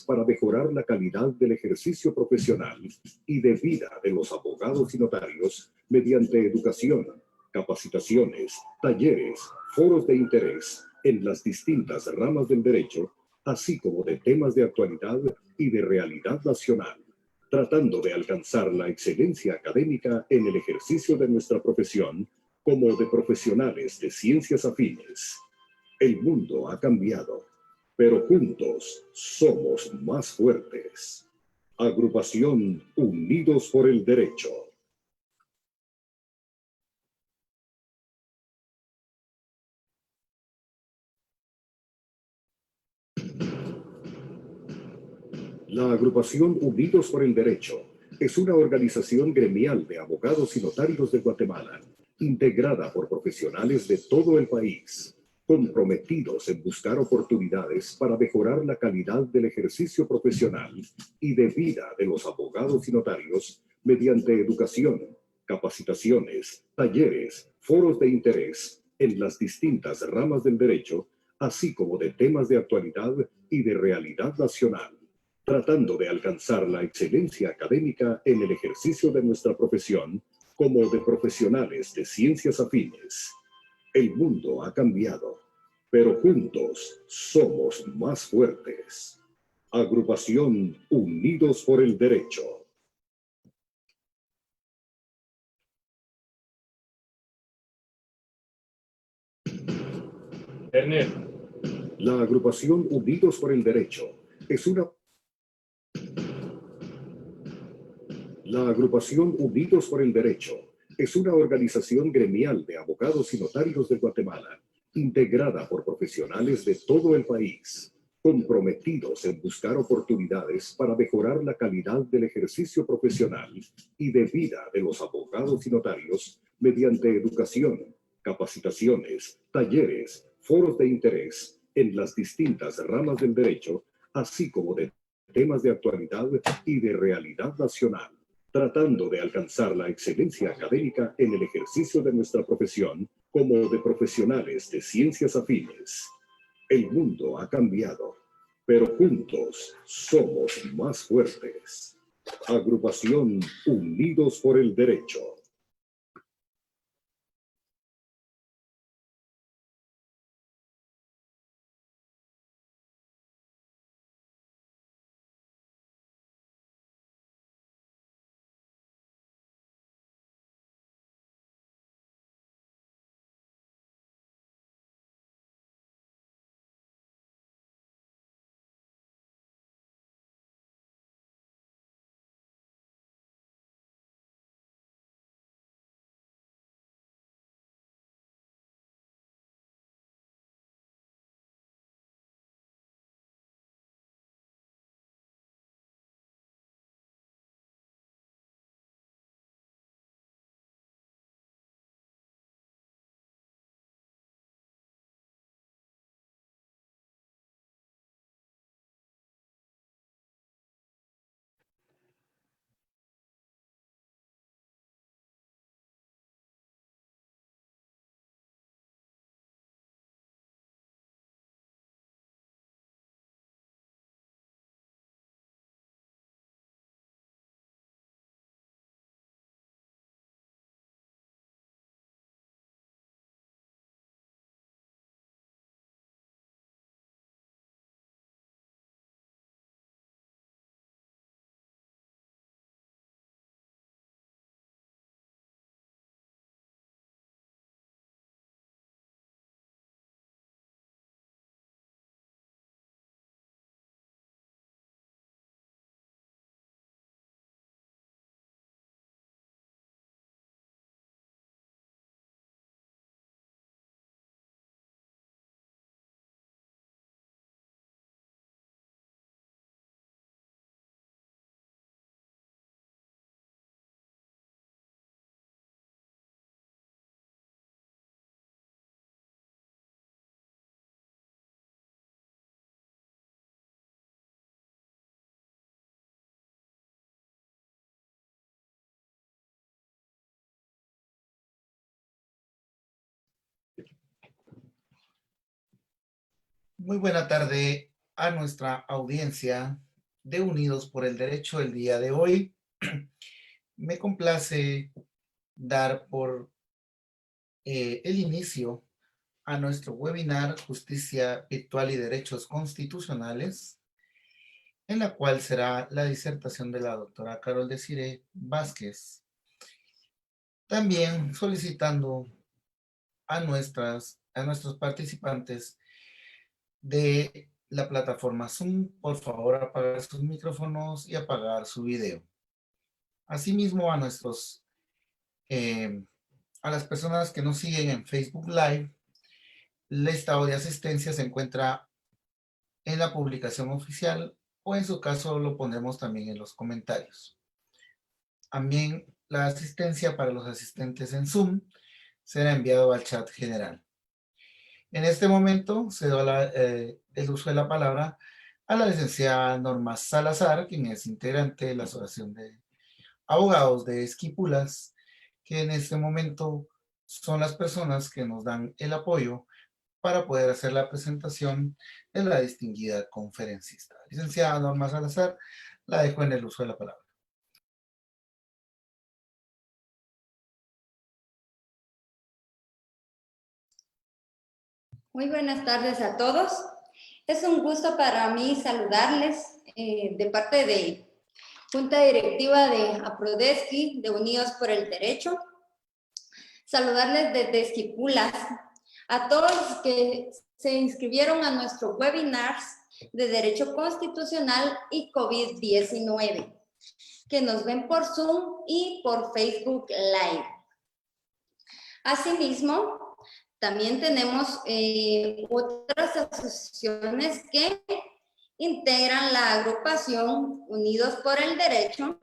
Para mejorar la calidad del ejercicio profesional y de vida de los abogados y notarios mediante educación, capacitaciones, talleres, foros de interés en las distintas ramas del derecho, así como de temas de actualidad y de realidad nacional, tratando de alcanzar la excelencia académica en el ejercicio de nuestra profesión como de profesionales de ciencias afines. El mundo ha cambiado, pero juntos somos más fuertes. Agrupación Unidos por el Derecho. La Agrupación Unidos por el Derecho es una organización gremial de abogados y notarios de Guatemala, integrada por profesionales de todo el país, comprometidos en buscar oportunidades para mejorar la calidad del ejercicio profesional y de vida de los abogados y notarios mediante educación, capacitaciones, talleres, foros de interés en las distintas ramas del derecho, así como de temas de actualidad y de realidad nacional, tratando de alcanzar la excelencia académica en el ejercicio de nuestra profesión como de profesionales de ciencias afines. El mundo ha cambiado, pero juntos somos más fuertes. Agrupación Unidos por el Derecho. Internet. La agrupación Unidos por el Derecho es una... La agrupación Unidos por el Derecho es una organización gremial de abogados y notarios de Guatemala, integrada por profesionales de todo el país, comprometidos en buscar oportunidades para mejorar la calidad del ejercicio profesional y de vida de los abogados y notarios mediante educación, capacitaciones, talleres, foros de interés en las distintas ramas del derecho, así como de temas de actualidad y de realidad nacional, tratando de alcanzar la excelencia académica en el ejercicio de nuestra profesión como de profesionales de ciencias afines. El mundo ha cambiado, pero juntos somos más fuertes. Agrupación Unidos por el Derecho. Muy buena tarde a nuestra audiencia de Unidos por el Derecho el día de hoy. Me complace dar por el inicio a nuestro webinar Justicia Virtual y Derechos Constitucionales, en la cual será la disertación de la doctora Carol Desiree Vázquez. También solicitando a nuestros participantes de la plataforma Zoom, por favor, apagar sus micrófonos y apagar su video. Asimismo, a las personas que nos siguen en Facebook Live, el estado de asistencia se encuentra en la publicación oficial o en su caso lo pondremos también en los comentarios. También la asistencia para los asistentes en Zoom será enviado al chat general. En este momento cedo el uso de la palabra a la licenciada Norma Salazar, quien es integrante de la Asociación de Abogados de Esquipulas, que en este momento son las personas que nos dan el apoyo para poder hacer la presentación de la distinguida conferencista. Licenciada Norma Salazar, la dejo en el uso de la palabra. Muy buenas tardes a todos. Es un gusto para mí saludarles de parte de Junta Directiva de APRODESCI, de Unidos por el Derecho. Saludarles desde Esquipulas, a todos los que se inscribieron a nuestros webinars de Derecho Constitucional y COVID-19, que nos ven por Zoom y por Facebook Live. Asimismo, también tenemos otras asociaciones que integran la agrupación Unidos por el Derecho.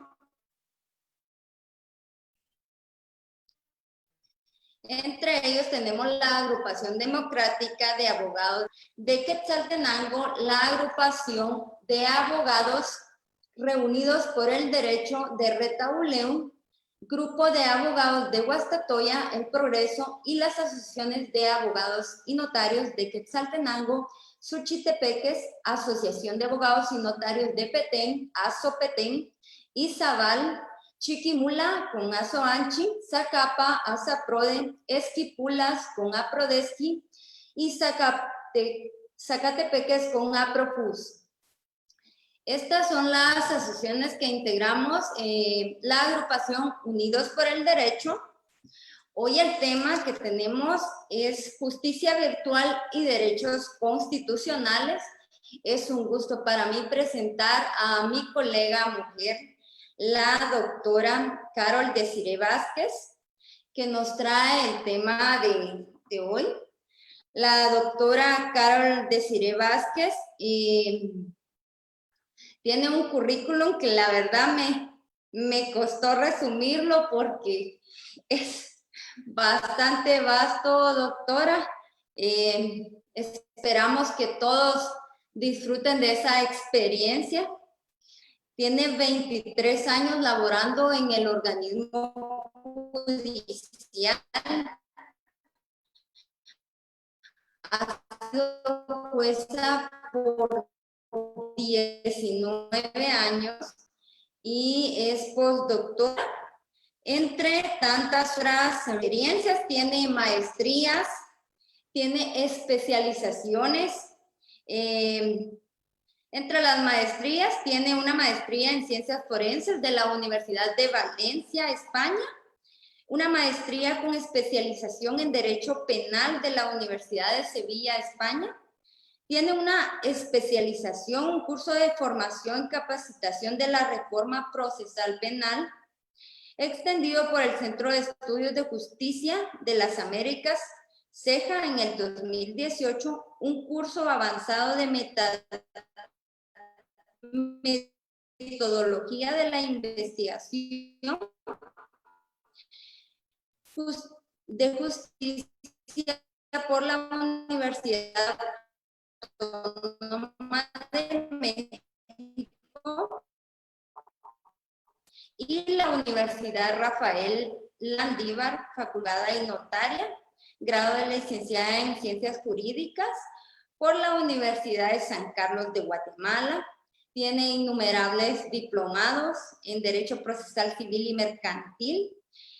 Entre ellos tenemos la Agrupación Democrática de Abogados de Quetzaltenango, la Agrupación de Abogados Reunidos por el Derecho de Retauleum, Grupo de Abogados de Guastatoya, El Progreso y las asociaciones de abogados y notarios de Quetzaltenango, Suchitepeques, Asociación de Abogados y Notarios de Petén, ASOPetén, Izabal, Chiquimula con Azoanchi, Zacapa, Azaprode, Esquipulas con Aprodeski y Zacatepeques con Apropus. Estas son las asociaciones que integramos la agrupación Unidos por el Derecho. Hoy el tema que tenemos es justicia virtual y derechos constitucionales. Es un gusto para mí presentar a mi colega mujer, la doctora Carol Desiree Vázquez, que nos trae el tema de hoy. La doctora Carol Desiree Vázquez tiene un currículum que la verdad me costó resumirlo porque es bastante vasto, doctora. Esperamos que todos disfruten de esa experiencia. Tiene 23 años laborando en el organismo judicial. Ha sido jueza por 19 años y es postdoctora. Entre tantas otras experiencias, tiene maestrías, tiene especializaciones. Entre las maestrías, tiene una maestría en Ciencias Forenses de la Universidad de Valencia, España, una maestría con especialización en Derecho Penal de la Universidad de Sevilla, España. Tiene una especialización, un curso de formación y capacitación de la Reforma Procesal Penal, extendido por el Centro de Estudios de Justicia de las Américas, CEJA, en el 2018, un curso avanzado de metodología de la investigación de justicia por la Universidad Autónoma de México y la Universidad Rafael Landívar, facultada y notaria, grado de licenciada en Ciencias Jurídicas por la Universidad de San Carlos de Guatemala. Tiene innumerables diplomados en Derecho Procesal Civil y Mercantil,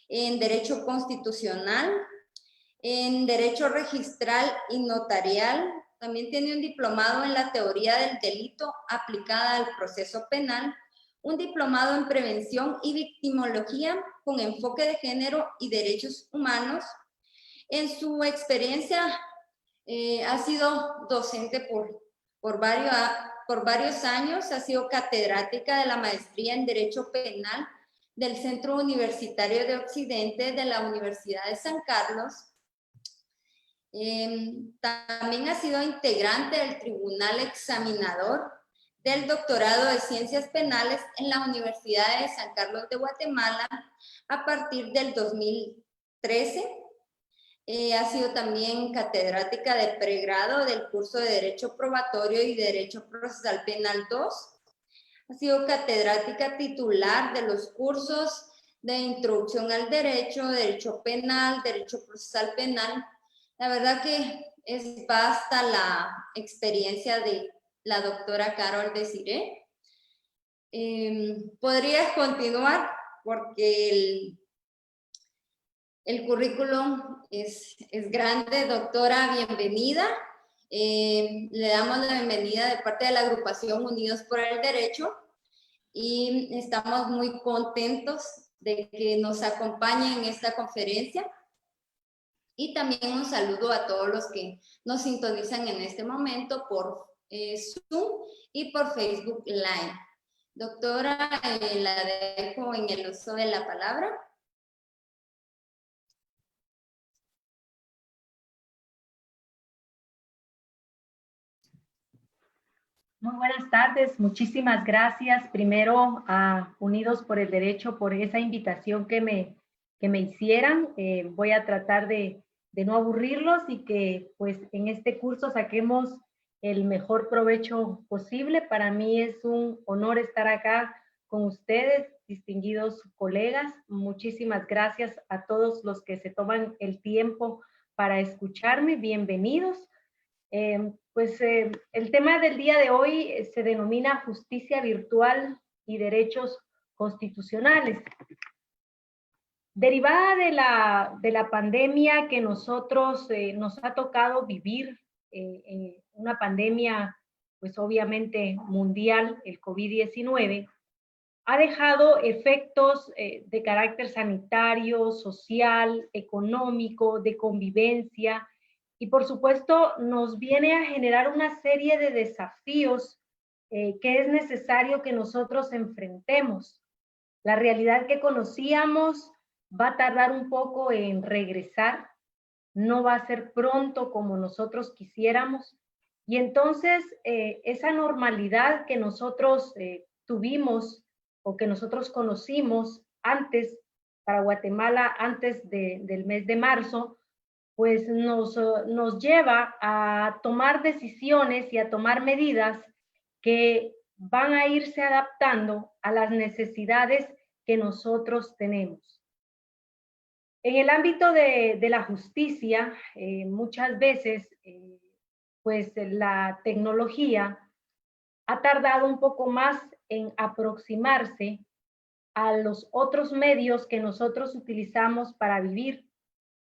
en Derecho Constitucional, en Derecho Registral y Notarial. También tiene un diplomado en la teoría del delito aplicada al proceso penal, un diplomado en prevención y victimología con enfoque de género y derechos humanos. En su experiencia ha sido docente por varios años, ha sido catedrática de la maestría en Derecho Penal del Centro Universitario de Occidente de la Universidad de San Carlos. También ha sido integrante del Tribunal Examinador del Doctorado de Ciencias Penales en la Universidad de San Carlos de Guatemala a partir del 2013. Ha sido también catedrática de pregrado del curso de Derecho Probatorio y Derecho Procesal Penal 2. Ha sido catedrática titular de los cursos de Introducción al Derecho, Derecho Penal, Derecho Procesal Penal. La verdad que es vasta la experiencia de la doctora Carol Desiree. Podrías continuar porque el currículum es grande. Doctora, bienvenida. Le damos la bienvenida de parte de la agrupación Unidos por el Derecho y estamos muy contentos de que nos acompañe en esta conferencia. Y también un saludo a todos los que nos sintonizan en este momento por Zoom y por Facebook Live. Doctora, la dejo en el uso de la palabra. Muy buenas tardes, muchísimas gracias primero a Unidos por el Derecho por esa invitación que me hicieran. Voy a tratar de no aburrirlos y que pues en este curso saquemos el mejor provecho posible. Para mí es un honor estar acá con ustedes, distinguidos colegas. Muchísimas gracias a todos los que se toman el tiempo para escucharme. Bienvenidos. El tema del día de hoy se denomina justicia virtual y derechos constitucionales. Derivada de la pandemia que nosotros nos ha tocado vivir, una pandemia pues obviamente mundial, el COVID-19, ha dejado efectos de carácter sanitario, social, económico, de convivencia, y por supuesto nos viene a generar una serie de desafíos que es necesario que nosotros enfrentemos. La realidad que conocíamos va a tardar un poco en regresar, no va a ser pronto como nosotros quisiéramos, y entonces esa normalidad que nosotros tuvimos o que nosotros conocimos antes para Guatemala, antes del mes de marzo, pues nos lleva a tomar decisiones y a tomar medidas que van a irse adaptando a las necesidades que nosotros tenemos. En el ámbito de la justicia, muchas veces, pues la tecnología ha tardado un poco más en aproximarse a los otros medios que nosotros utilizamos para vivir.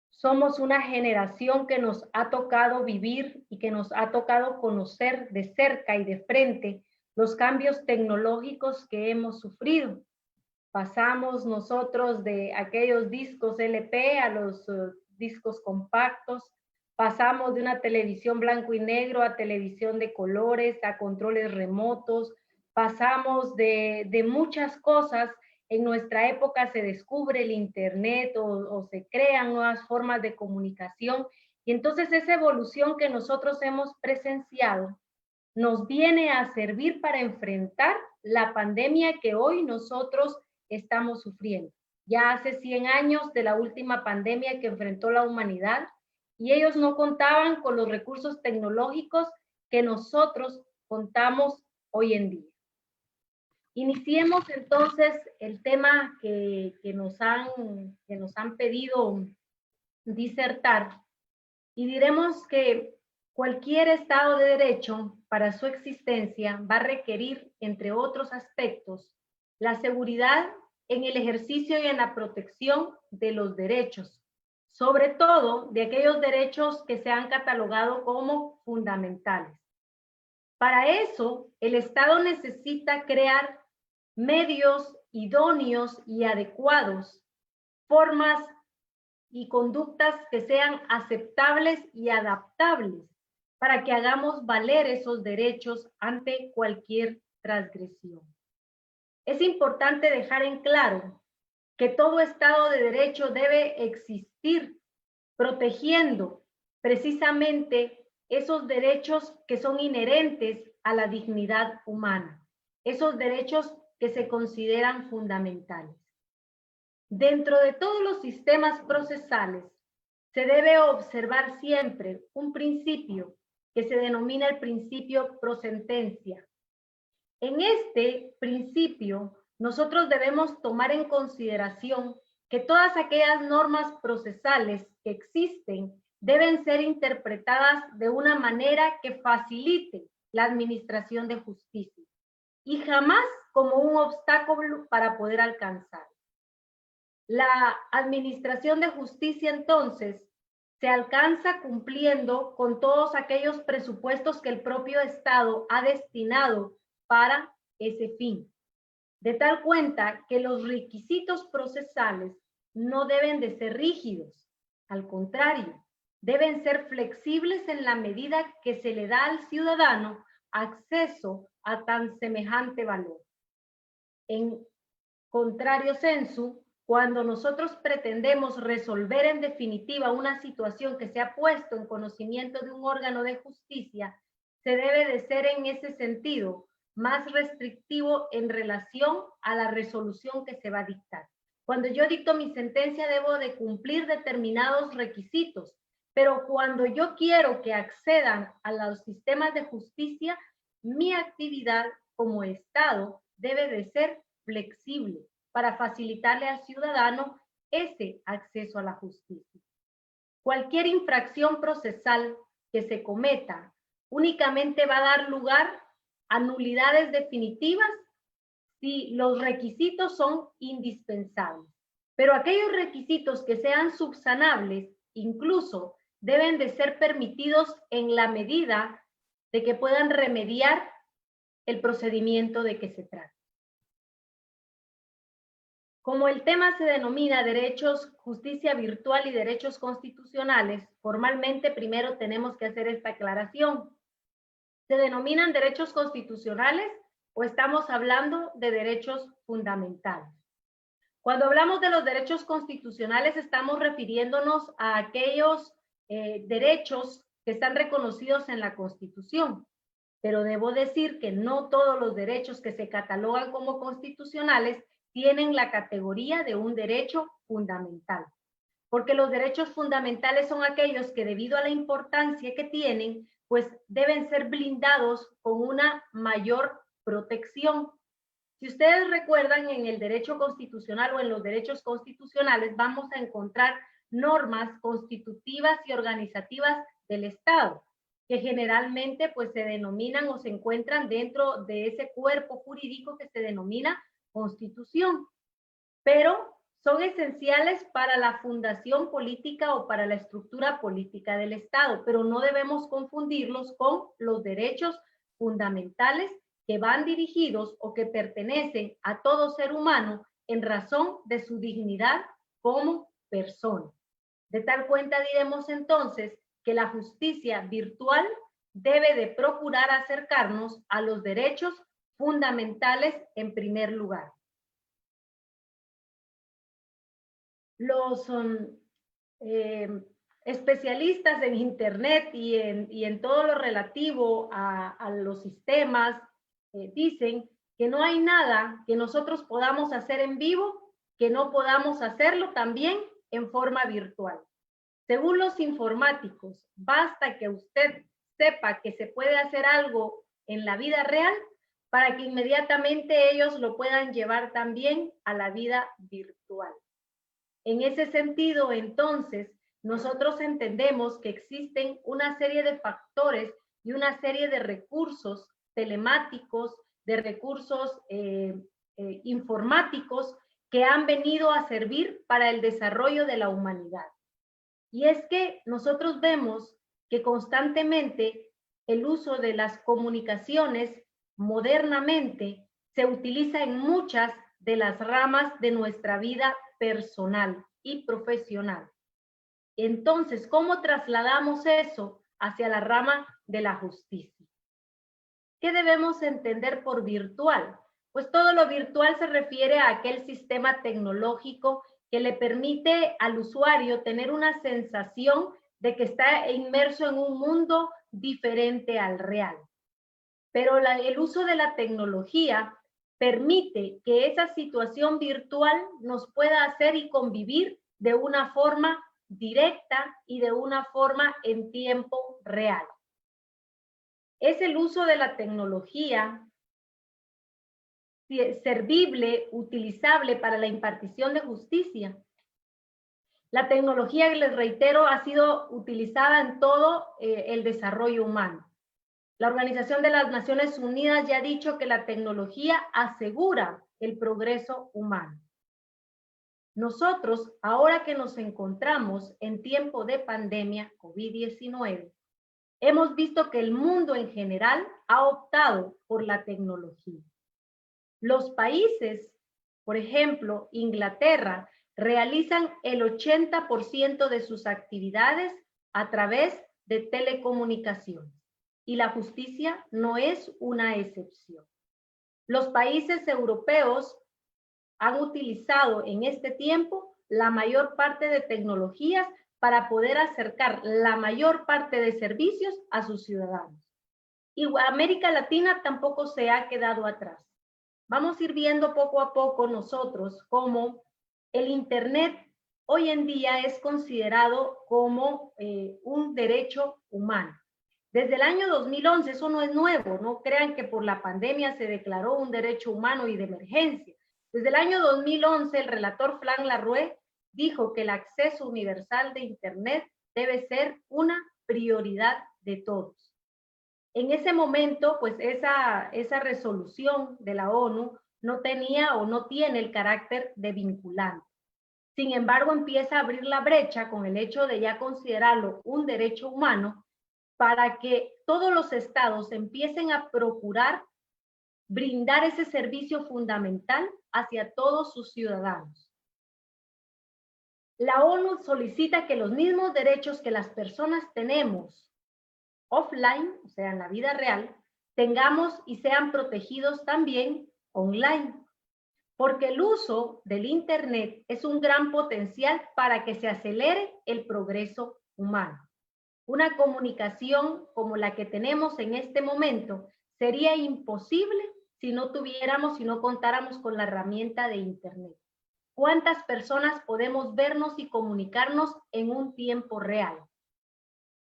Somos una generación que nos ha tocado vivir y que nos ha tocado conocer de cerca y de frente los cambios tecnológicos que hemos sufrido. Pasamos nosotros de aquellos discos LP a los discos compactos, pasamos de una televisión blanco y negro a televisión de colores, a controles remotos, pasamos de muchas cosas. En nuestra época se descubre el internet o se crean nuevas formas de comunicación, y entonces esa evolución que nosotros hemos presenciado nos viene a servir para enfrentar la pandemia que hoy nosotros estamos sufriendo. Ya hace 100 años de la última pandemia que enfrentó la humanidad, y ellos no contaban con los recursos tecnológicos que nosotros contamos hoy en día. Iniciemos entonces el tema que nos han pedido disertar, y diremos que cualquier Estado de Derecho para su existencia va a requerir, entre otros aspectos, la seguridad en el ejercicio y en la protección de los derechos, sobre todo de aquellos derechos que se han catalogado como fundamentales. Para eso, el Estado necesita crear medios idóneos y adecuados, formas y conductas que sean aceptables y adaptables para que hagamos valer esos derechos ante cualquier transgresión. Es importante dejar en claro que todo Estado de Derecho debe existir protegiendo precisamente esos derechos que son inherentes a la dignidad humana, esos derechos que se consideran fundamentales. Dentro de todos los sistemas procesales se debe observar siempre un principio que se denomina el principio pro sentencia. En este principio, nosotros debemos tomar en consideración que todas aquellas normas procesales que existen deben ser interpretadas de una manera que facilite la administración de justicia y jamás como un obstáculo para poder alcanzar. La administración de justicia, entonces, se alcanza cumpliendo con todos aquellos presupuestos que el propio Estado ha destinado para ese fin, de tal cuenta que los requisitos procesales no deben de ser rígidos. Al contrario, deben ser flexibles en la medida que se le da al ciudadano acceso a tan semejante valor. En contrario sensu, cuando nosotros pretendemos resolver en definitiva una situación que se ha puesto en conocimiento de un órgano de justicia, se debe de ser en ese sentido más restrictivo en relación a la resolución que se va a dictar. Cuando yo dicto mi sentencia debo de cumplir determinados requisitos, pero cuando yo quiero que accedan a los sistemas de justicia, mi actividad como Estado debe de ser flexible para facilitarle al ciudadano ese acceso a la justicia. Cualquier infracción procesal que se cometa únicamente va a dar lugar a nulidades definitivas si los requisitos son indispensables. Pero aquellos requisitos que sean subsanables, incluso deben de ser permitidos en la medida de que puedan remediar el procedimiento de que se trata. Como el tema se denomina derechos, justicia virtual y derechos constitucionales, formalmente primero tenemos que hacer esta aclaración. ¿Se denominan derechos constitucionales o estamos hablando de derechos fundamentales? Cuando hablamos de los derechos constitucionales estamos refiriéndonos a aquellos derechos que están reconocidos en la Constitución. Pero debo decir que no todos los derechos que se catalogan como constitucionales tienen la categoría de un derecho fundamental. Porque los derechos fundamentales son aquellos que debido a la importancia que tienen, pues deben ser blindados con una mayor protección. Si ustedes recuerdan, en el derecho constitucional o en los derechos constitucionales vamos a encontrar normas constitutivas y organizativas del Estado, que generalmente pues se denominan o se encuentran dentro de ese cuerpo jurídico que se denomina Constitución, pero son esenciales para la fundación política o para la estructura política del Estado, pero no debemos confundirlos con los derechos fundamentales que van dirigidos o que pertenecen a todo ser humano en razón de su dignidad como persona. De tal cuenta diremos entonces que la justicia virtual debe de procurar acercarnos a los derechos fundamentales en primer lugar. Los especialistas en Internet y en todo lo relativo a los sistemas dicen que no hay nada que nosotros podamos hacer en vivo que no podamos hacerlo también en forma virtual. Según los informáticos, basta que usted sepa que se puede hacer algo en la vida real para que inmediatamente ellos lo puedan llevar también a la vida virtual. En ese sentido, entonces, nosotros entendemos que existen una serie de factores y una serie de recursos telemáticos, de recursos informáticos que han venido a servir para el desarrollo de la humanidad. Y es que nosotros vemos que constantemente el uso de las comunicaciones modernamente se utiliza en muchas de las ramas de nuestra vida personal y profesional. Entonces, ¿cómo trasladamos eso hacia la rama de la justicia? ¿Qué debemos entender por virtual? Pues todo lo virtual se refiere a aquel sistema tecnológico que le permite al usuario tener una sensación de que está inmerso en un mundo diferente al real. Pero el uso de la tecnología permite que esa situación virtual nos pueda hacer y convivir de una forma directa y de una forma en tiempo real. Es el uso de la tecnología servible, utilizable para la impartición de justicia. La tecnología, les reitero, ha sido utilizada en todo el desarrollo humano. La Organización de las Naciones Unidas ya ha dicho que la tecnología asegura el progreso humano. Nosotros, ahora que nos encontramos en tiempo de pandemia COVID-19, hemos visto que el mundo en general ha optado por la tecnología. Los países, por ejemplo, Inglaterra, realizan el 80% de sus actividades a través de telecomunicaciones y la justicia no es una excepción. Los países europeos han utilizado en este tiempo la mayor parte de tecnologías para poder acercar la mayor parte de servicios a sus ciudadanos. Y América Latina tampoco se ha quedado atrás. Vamos a ir viendo poco a poco nosotros cómo el Internet hoy en día es considerado como un derecho humano. Desde el año 2011, eso no es nuevo, no crean que por la pandemia se declaró un derecho humano y de emergencia. Desde el año 2011, el relator Flan Larue dijo que el acceso universal de Internet debe ser una prioridad de todos. En ese momento, pues esa resolución de la ONU no tenía o no tiene el carácter de vinculante. Sin embargo, empieza a abrir la brecha con el hecho de ya considerarlo un derecho humano para que todos los estados empiecen a procurar brindar ese servicio fundamental hacia todos sus ciudadanos. La ONU solicita que los mismos derechos que las personas tenemos offline, o sea, en la vida real, tengamos y sean protegidos también online. Porque el uso del Internet es un gran potencial para que se acelere el progreso humano. Una comunicación como la que tenemos en este momento sería imposible si no tuviéramos, si no contáramos con la herramienta de Internet. ¿Cuántas personas podemos vernos y comunicarnos en un tiempo real?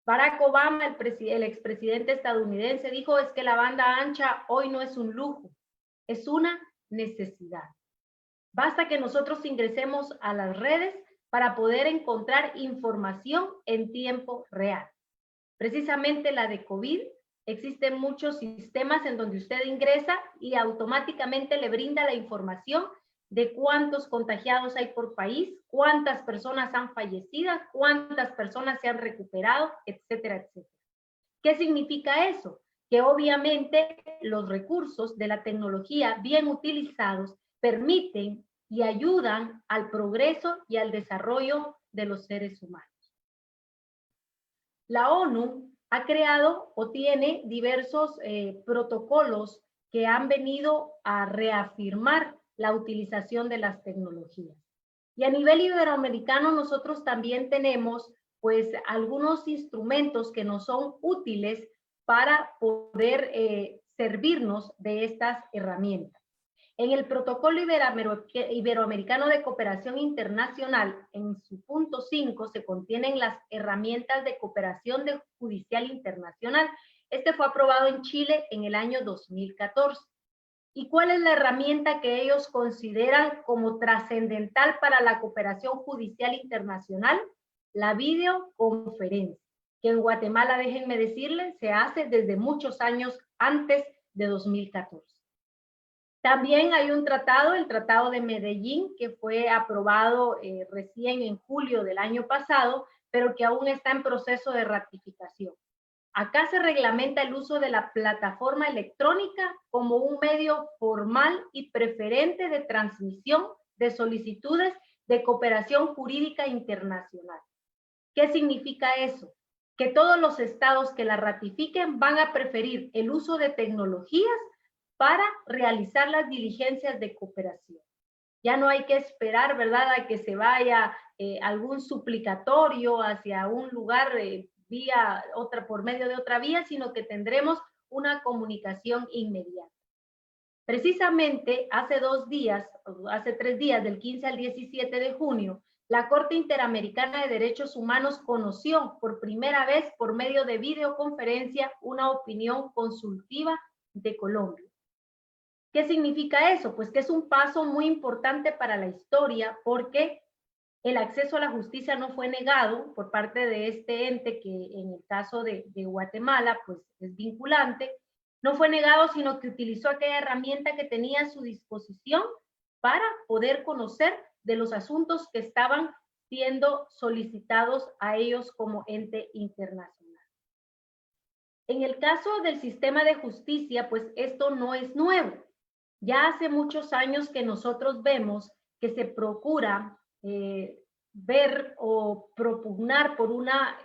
Barack Obama, el expresidente estadounidense, dijo es que la banda ancha hoy no es un lujo, es una necesidad. Basta que nosotros ingresemos a las redes para poder encontrar información en tiempo real. Precisamente la de COVID, existen muchos sistemas en donde usted ingresa y automáticamente le brinda la información de cuántos contagiados hay por país, cuántas personas han fallecido, cuántas personas se han recuperado, etcétera, etcétera. ¿Qué significa eso? Que obviamente los recursos de la tecnología bien utilizados permiten y ayudan al progreso y al desarrollo de los seres humanos. La ONU ha creado o tiene diversos protocolos que han venido a reafirmar la utilización de las tecnologías. Y a nivel iberoamericano nosotros también tenemos pues algunos instrumentos que nos son útiles para poder servirnos de estas herramientas. En el Protocolo Iberoamericano de Cooperación Internacional, en su punto 5, se contienen las herramientas de cooperación judicial internacional. Este fue aprobado en Chile en el año 2014. ¿Y cuál es la herramienta que ellos consideran como trascendental para la cooperación judicial internacional? La videoconferencia, que en Guatemala, déjenme decirles, se hace desde muchos años antes de 2014. También hay un tratado, el Tratado de Medellín, que fue aprobado recién en julio del año pasado, pero que aún está en proceso de ratificación. Acá se reglamenta el uso de la plataforma electrónica como un medio formal y preferente de transmisión de solicitudes de cooperación jurídica internacional. ¿Qué significa eso? Que todos los estados que la ratifiquen van a preferir el uso de tecnologías para realizar las diligencias de cooperación. Ya no hay que esperar, ¿verdad?, a que se vaya algún suplicatorio hacia un lugar por medio de otra vía, sino que tendremos una comunicación inmediata. Precisamente hace 3 días, del 15 al 17 de junio, la Corte Interamericana de Derechos Humanos conoció por primera vez por medio de videoconferencia una opinión consultiva de Colombia. ¿Qué significa eso? Pues que es un paso muy importante para la historia porque el acceso a la justicia no fue negado por parte de este ente que en el caso de Guatemala pues es vinculante, no fue negado sino que utilizó aquella herramienta que tenía a su disposición para poder conocer de los asuntos que estaban siendo solicitados a ellos como ente internacional. En el caso del sistema de justicia, pues esto no es nuevo. Ya hace muchos años que nosotros vemos que se procura ver o propugnar por una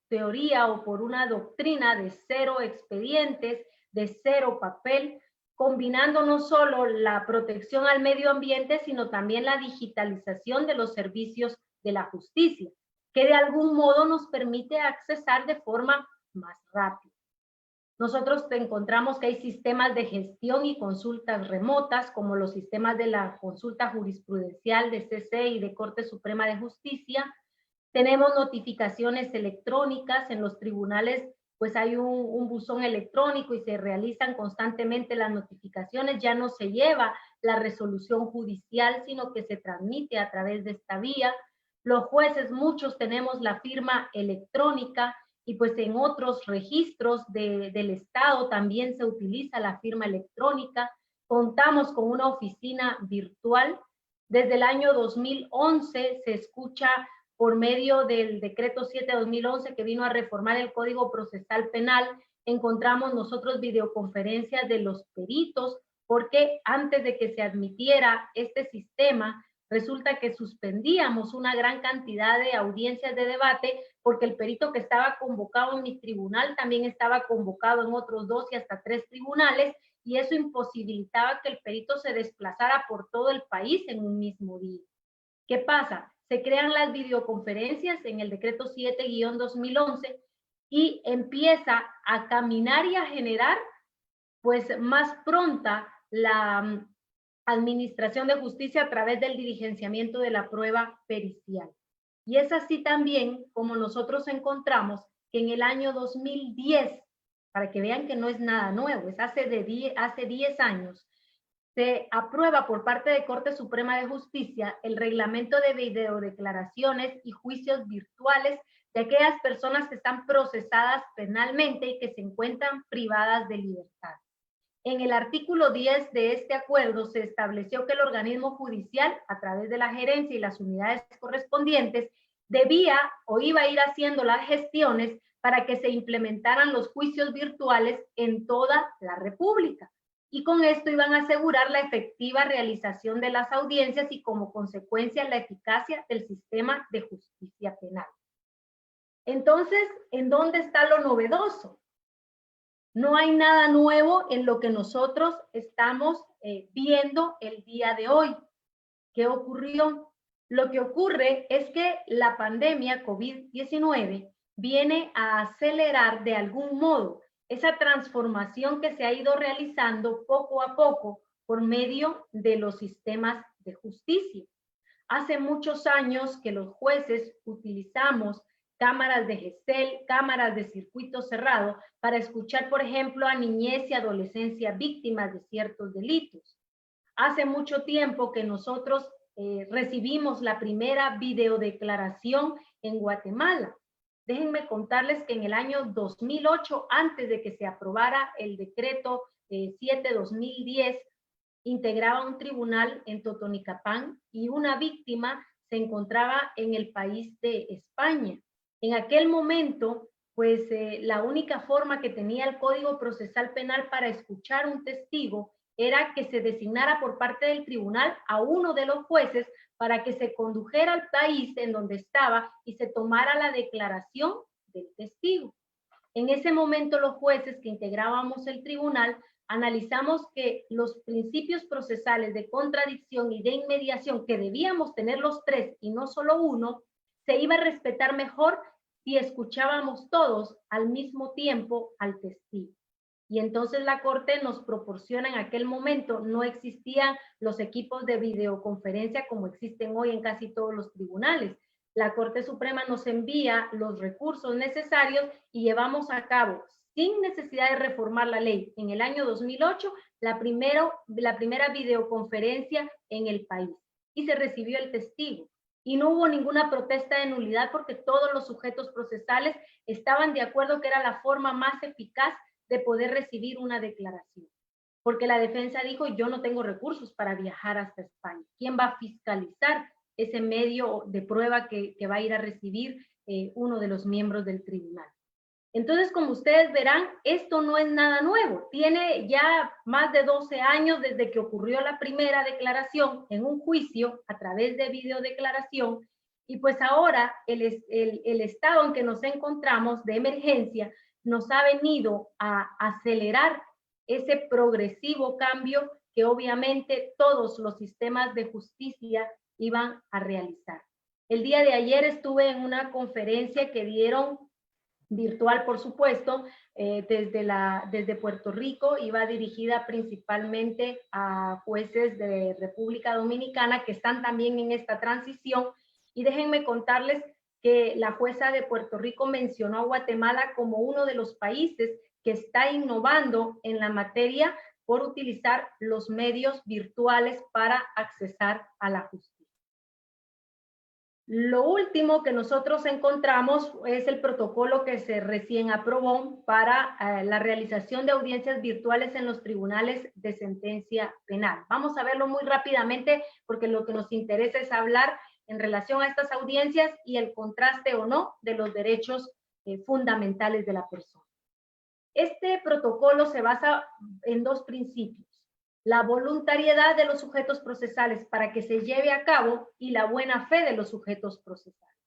teoría o por una doctrina de cero expedientes, de cero papel, combinando no solo la protección al medio ambiente, sino también la digitalización de los servicios de la justicia, que de algún modo nos permite accesar de forma más rápida. Nosotros encontramos que hay sistemas de gestión y consultas remotas, como los sistemas de la consulta jurisprudencial de CC y de Corte Suprema de Justicia. Tenemos notificaciones electrónicas en los tribunales, pues hay un buzón electrónico y se realizan constantemente las notificaciones. Ya no se lleva la resolución judicial, sino que se transmite a través de esta vía. Los jueces, muchos tenemos la firma electrónica, y pues en otros registros del Estado también se utiliza la firma electrónica. Contamos con una oficina virtual. Desde el año 2011 se escucha por medio del decreto 7/2011 que vino a reformar el Código Procesal Penal. Encontramos nosotros videoconferencias de los peritos, porque antes de que se admitiera este sistema, resulta que suspendíamos una gran cantidad de audiencias de debate porque el perito que estaba convocado en mi tribunal también estaba convocado en otros 2 y hasta 3 tribunales, y eso imposibilitaba que el perito se desplazara por todo el país en un mismo día. ¿Qué pasa? Se crean las videoconferencias en el decreto 7/2011 y empieza a caminar y a generar pues más pronta la administración de justicia a través del diligenciamiento de la prueba pericial. Y es así también como nosotros encontramos que en el año 2010, para que vean que no es nada nuevo, es hace 10 años, se aprueba por parte de Corte Suprema de Justicia el reglamento de videodeclaraciones y juicios virtuales de aquellas personas que están procesadas penalmente y que se encuentran privadas de libertad. En el artículo 10 de este acuerdo se estableció que el organismo judicial, a través de la gerencia y las unidades correspondientes, debía o iba a ir haciendo las gestiones para que se implementaran los juicios virtuales en toda la República. Y con esto iban a asegurar la efectiva realización de las audiencias y como consecuencia la eficacia del sistema de justicia penal. Entonces, ¿en dónde está lo novedoso? No hay nada nuevo en lo que nosotros estamos viendo el día de hoy. ¿Qué ocurrió? Lo que ocurre es que la pandemia COVID-19 viene a acelerar de algún modo esa transformación que se ha ido realizando poco a poco por medio de los sistemas de justicia. Hace muchos años que los jueces utilizamos cámaras de Gesell, cámaras de circuito cerrado, para escuchar, por ejemplo, a niñez y adolescencia víctimas de ciertos delitos. Hace mucho tiempo que nosotros recibimos la primera videodeclaración en Guatemala. Déjenme contarles que en el año 2008, antes de que se aprobara el decreto 7/2010, integraba un tribunal en Totonicapán y una víctima se encontraba en el país de España. En aquel momento, pues la única forma que tenía el Código Procesal Penal para escuchar un testigo era que se designara por parte del tribunal a uno de los jueces para que se condujera al país en donde estaba y se tomara la declaración del testigo. En ese momento los jueces que integrábamos el tribunal analizamos que los principios procesales de contradicción y de inmediación, que debíamos tener los 3 y no solo uno, se iba a respetar mejor si escuchábamos todos al mismo tiempo al testigo. Y entonces la Corte nos proporciona, en aquel momento no existían los equipos de videoconferencia como existen hoy en casi todos los tribunales. La Corte Suprema nos envía los recursos necesarios y llevamos a cabo, sin necesidad de reformar la ley, en el año 2008, la primera videoconferencia en el país. Y se recibió el testigo. Y no hubo ninguna protesta de nulidad porque todos los sujetos procesales estaban de acuerdo que era la forma más eficaz de poder recibir una declaración. Porque la defensa dijo, yo no tengo recursos para viajar hasta España. ¿Quién va a fiscalizar ese medio de prueba que va a ir a recibir uno de los miembros del tribunal? Entonces, como ustedes verán, esto no es nada nuevo. Tiene ya más de 12 años desde que ocurrió la primera declaración en un juicio a través de videodeclaración, y pues ahora el estado en que nos encontramos de emergencia nos ha venido a acelerar ese progresivo cambio que obviamente todos los sistemas de justicia iban a realizar. El día de ayer estuve en una conferencia que dieron virtual, por supuesto, desde Puerto Rico, iba dirigida principalmente a jueces de República Dominicana que están también en esta transición, y déjenme contarles que la jueza de Puerto Rico mencionó a Guatemala como uno de los países que está innovando en la materia por utilizar los medios virtuales para accesar a la justicia. Lo último que nosotros encontramos es el protocolo que se recién aprobó para la realización de audiencias virtuales en los tribunales de sentencia penal. Vamos a verlo muy rápidamente porque lo que nos interesa es hablar en relación a estas audiencias y el contraste o no de los derechos fundamentales de la persona. Este protocolo se basa en dos principios: la voluntariedad de los sujetos procesales para que se lleve a cabo y la buena fe de los sujetos procesales.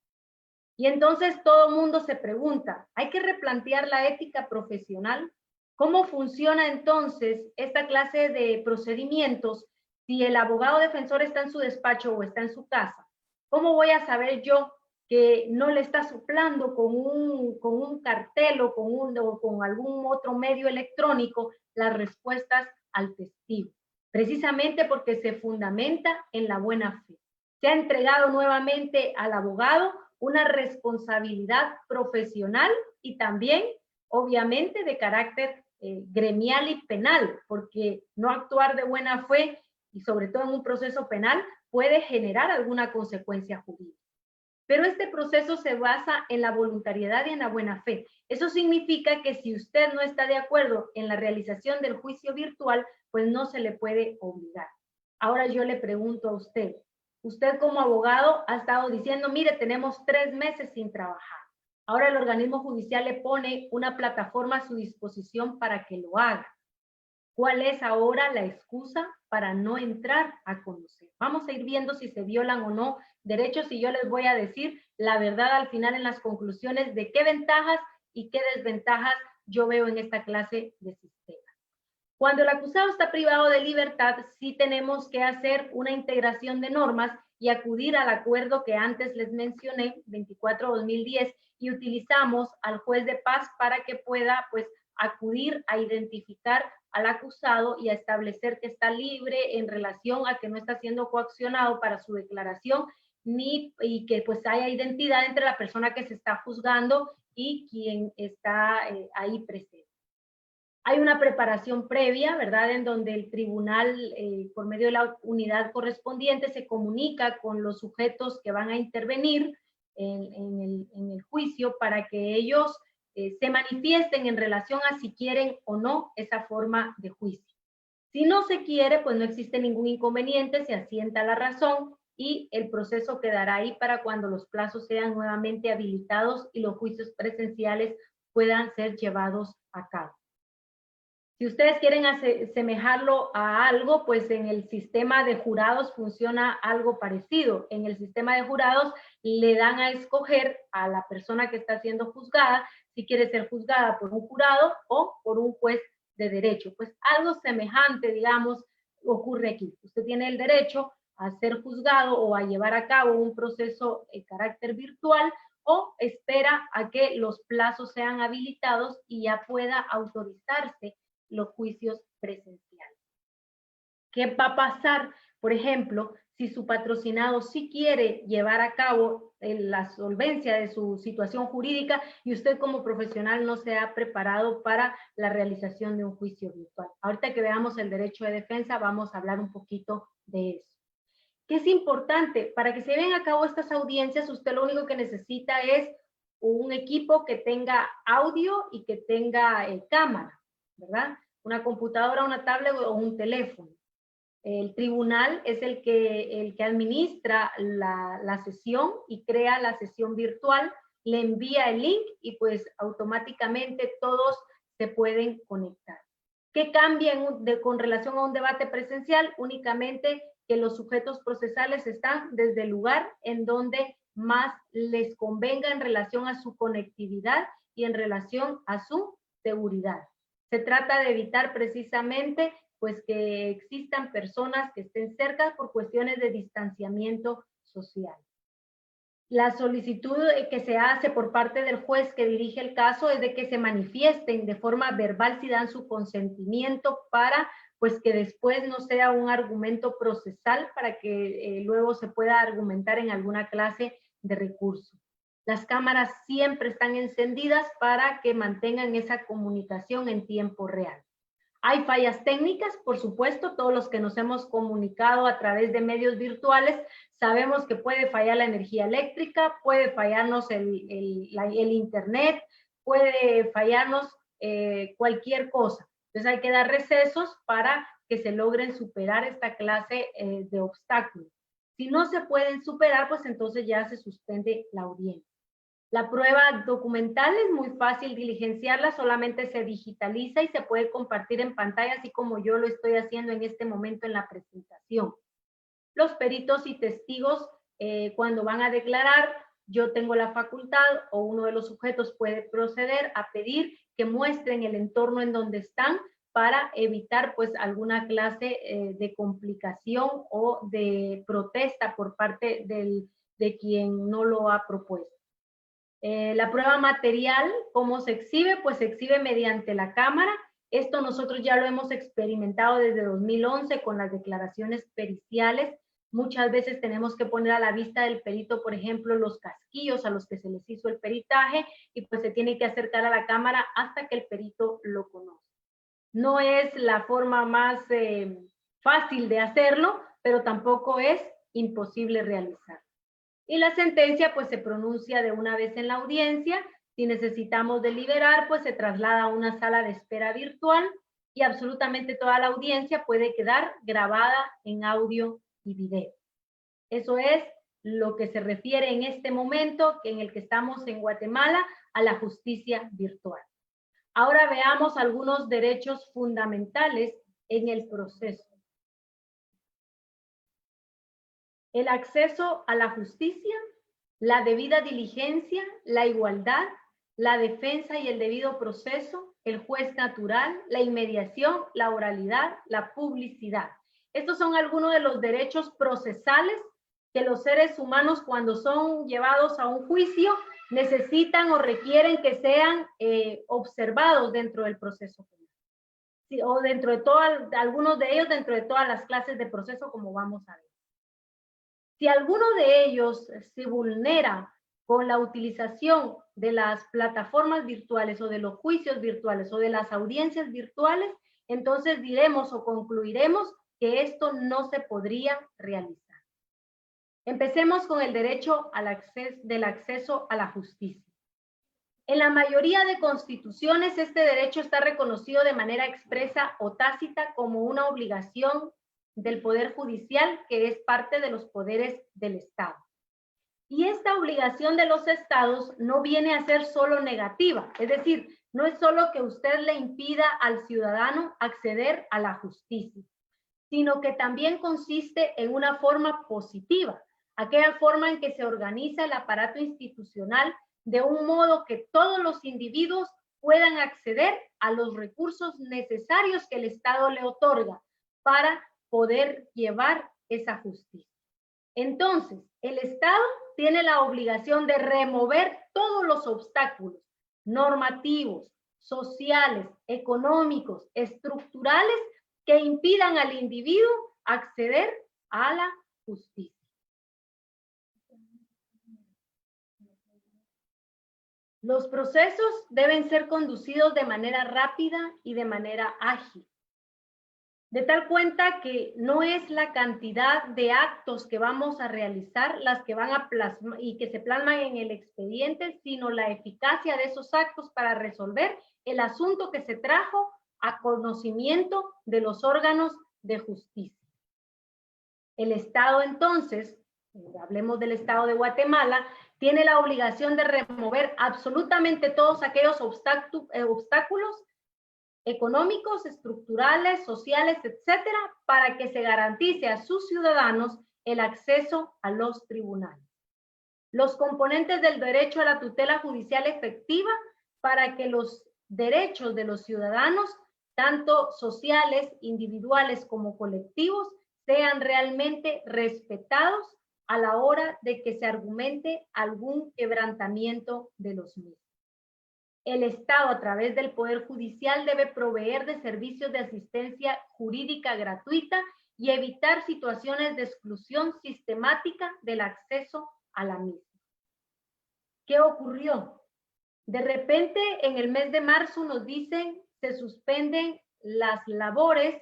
Y entonces todo el mundo se pregunta, ¿hay que replantear la ética profesional? ¿Cómo funciona entonces esta clase de procedimientos si el abogado defensor está en su despacho o está en su casa? ¿Cómo voy a saber yo que no le está soplando con un cartel o con algún otro medio electrónico las respuestas al testigo? Precisamente porque se fundamenta en la buena fe. Se ha entregado nuevamente al abogado una responsabilidad profesional y también, obviamente, de carácter gremial y penal, porque no actuar de buena fe, y sobre todo en un proceso penal, puede generar alguna consecuencia jurídica. Pero este proceso se basa en la voluntariedad y en la buena fe. Eso significa que si usted no está de acuerdo en la realización del juicio virtual, pues no se le puede obligar. Ahora yo le pregunto a usted, usted como abogado ha estado diciendo, mire, tenemos 3 meses sin trabajar. Ahora el organismo judicial le pone una plataforma a su disposición para que lo haga. ¿Cuál es ahora la excusa para no entrar a conocer? Vamos a ir viendo si se violan o no derechos, y yo les voy a decir la verdad al final en las conclusiones de qué ventajas y qué desventajas yo veo en esta clase de sistema. Cuando el acusado está privado de libertad, sí tenemos que hacer una integración de normas y acudir al acuerdo que antes les mencioné, 24/2010, y utilizamos al juez de paz para que pueda, pues, acudir a identificar al acusado y a establecer que está libre en relación a que no está siendo coaccionado para su declaración, y que pues haya identidad entre la persona que se está juzgando y quien está ahí presente. Hay una preparación previa, ¿verdad?, en donde el tribunal, por medio de la unidad correspondiente, se comunica con los sujetos que van a intervenir en el juicio para que ellos se manifiesten en relación a si quieren o no esa forma de juicio. Si no se quiere, pues no existe ningún inconveniente, se asienta la razón y el proceso quedará ahí para cuando los plazos sean nuevamente habilitados y los juicios presenciales puedan ser llevados a cabo. Si ustedes quieren asemejarlo a algo, pues en el sistema de jurados funciona algo parecido. En el sistema de jurados le dan a escoger a la persona que está siendo juzgada si quiere ser juzgada por un jurado o por un juez de derecho. Pues algo semejante, digamos, ocurre aquí. Usted tiene el derecho a ser juzgado o a llevar a cabo un proceso de carácter virtual, o espera a que los plazos sean habilitados y ya pueda autorizarse los juicios presenciales. ¿Qué va a pasar, por ejemplo, si su patrocinado sí quiere llevar a cabo la solvencia de su situación jurídica y usted como profesional no se ha preparado para la realización de un juicio virtual? Ahorita que veamos el derecho de defensa, vamos a hablar un poquito de eso. ¿Qué es importante? Para que se lleven a cabo estas audiencias, usted lo único que necesita es un equipo que tenga audio y que tenga cámara, ¿verdad? Una computadora, una tablet o un teléfono. El tribunal es el que administra la sesión y crea la sesión virtual le envía el link y pues automáticamente todos se pueden conectar. ¿Qué cambia con relación a un debate presencial? Únicamente que los sujetos procesales están desde el lugar en donde más les convenga en relación a su conectividad y en relación a su seguridad. Se trata de evitar precisamente pues que existan personas que estén cerca por cuestiones de distanciamiento social. La solicitud que se hace por parte del juez que dirige el caso es de que se manifiesten de forma verbal si dan su consentimiento para pues que después no sea un argumento procesal para que luego se pueda argumentar en alguna clase de recurso. Las cámaras siempre están encendidas para que mantengan esa comunicación en tiempo real. Hay fallas técnicas, por supuesto, todos los que nos hemos comunicado a través de medios virtuales sabemos que puede fallar la energía eléctrica, puede fallarnos el internet, puede fallarnos cualquier cosa. Entonces hay que dar recesos para que se logren superar esta clase de obstáculos. Si no se pueden superar, pues entonces ya se suspende la audiencia. La prueba documental es muy fácil diligenciarla, solamente se digitaliza y se puede compartir en pantalla, así como yo lo estoy haciendo en este momento en la presentación. Los peritos y testigos, cuando van a declarar, yo tengo la facultad o uno de los sujetos puede proceder a pedir que muestren el entorno en donde están para evitar pues alguna clase de complicación o de protesta por parte de quien no lo ha propuesto. La prueba material, ¿cómo se exhibe? Pues se exhibe mediante la cámara. Esto nosotros ya lo hemos experimentado desde 2011 con las declaraciones periciales. Muchas veces tenemos que poner a la vista del perito, por ejemplo, los casquillos a los que se les hizo el peritaje y pues se tiene que acercar a la cámara hasta que el perito lo conoce. No es la forma más fácil de hacerlo, pero tampoco es imposible realizar. Y la sentencia pues se pronuncia de una vez en la audiencia. Si necesitamos deliberar, pues se traslada a una sala de espera virtual y absolutamente toda la audiencia puede quedar grabada en audio y video. Eso es lo que se refiere en este momento en el que estamos en Guatemala a la justicia virtual. Ahora veamos algunos derechos fundamentales en el proceso. El acceso a la justicia, la debida diligencia, la igualdad, la defensa y el debido proceso, el juez natural, la inmediación, la oralidad, la publicidad. Estos son algunos de los derechos procesales que los seres humanos cuando son llevados a un juicio necesitan o requieren que sean observados dentro del proceso penal. Sí, o dentro de algunos de ellos dentro de todas las clases de proceso como vamos a ver. Si alguno de ellos se vulnera con la utilización de las plataformas virtuales o de los juicios virtuales o de las audiencias virtuales, entonces diremos o concluiremos que esto no se podría realizar. Empecemos con el derecho del acceso a la justicia. En la mayoría de constituciones, este derecho está reconocido de manera expresa o tácita como una obligación del Poder Judicial, que es parte de los poderes del Estado. Y esta obligación de los estados no viene a ser solo negativa, es decir, no es solo que usted le impida al ciudadano acceder a la justicia, sino que también consiste en una forma positiva, aquella forma en que se organiza el aparato institucional de un modo que todos los individuos puedan acceder a los recursos necesarios que el Estado le otorga para poder llevar esa justicia. Entonces, el Estado tiene la obligación de remover todos los obstáculos normativos, sociales, económicos, estructurales que impidan al individuo acceder a la justicia. Los procesos deben ser conducidos de manera rápida y de manera ágil. De tal cuenta que no es la cantidad de actos que vamos a realizar las que van a plasmar y que se plasman en el expediente, sino la eficacia de esos actos para resolver el asunto que se trajo a conocimiento de los órganos de justicia. El Estado entonces hablemos del Estado de Guatemala, tiene la obligación de remover absolutamente todos aquellos obstáculos económicos, estructurales, sociales, etcétera, para que se garantice a sus ciudadanos el acceso a los tribunales. Los componentes del derecho a la tutela judicial efectiva para que los derechos de los ciudadanos, tanto sociales, individuales como colectivos, sean realmente respetados a la hora de que se argumente algún quebrantamiento de los mismos. El Estado, a través del Poder Judicial, debe proveer de servicios de asistencia jurídica gratuita y evitar situaciones de exclusión sistemática del acceso a la misma. ¿Qué ocurrió? De repente, en el mes de marzo nos dicen se suspenden las labores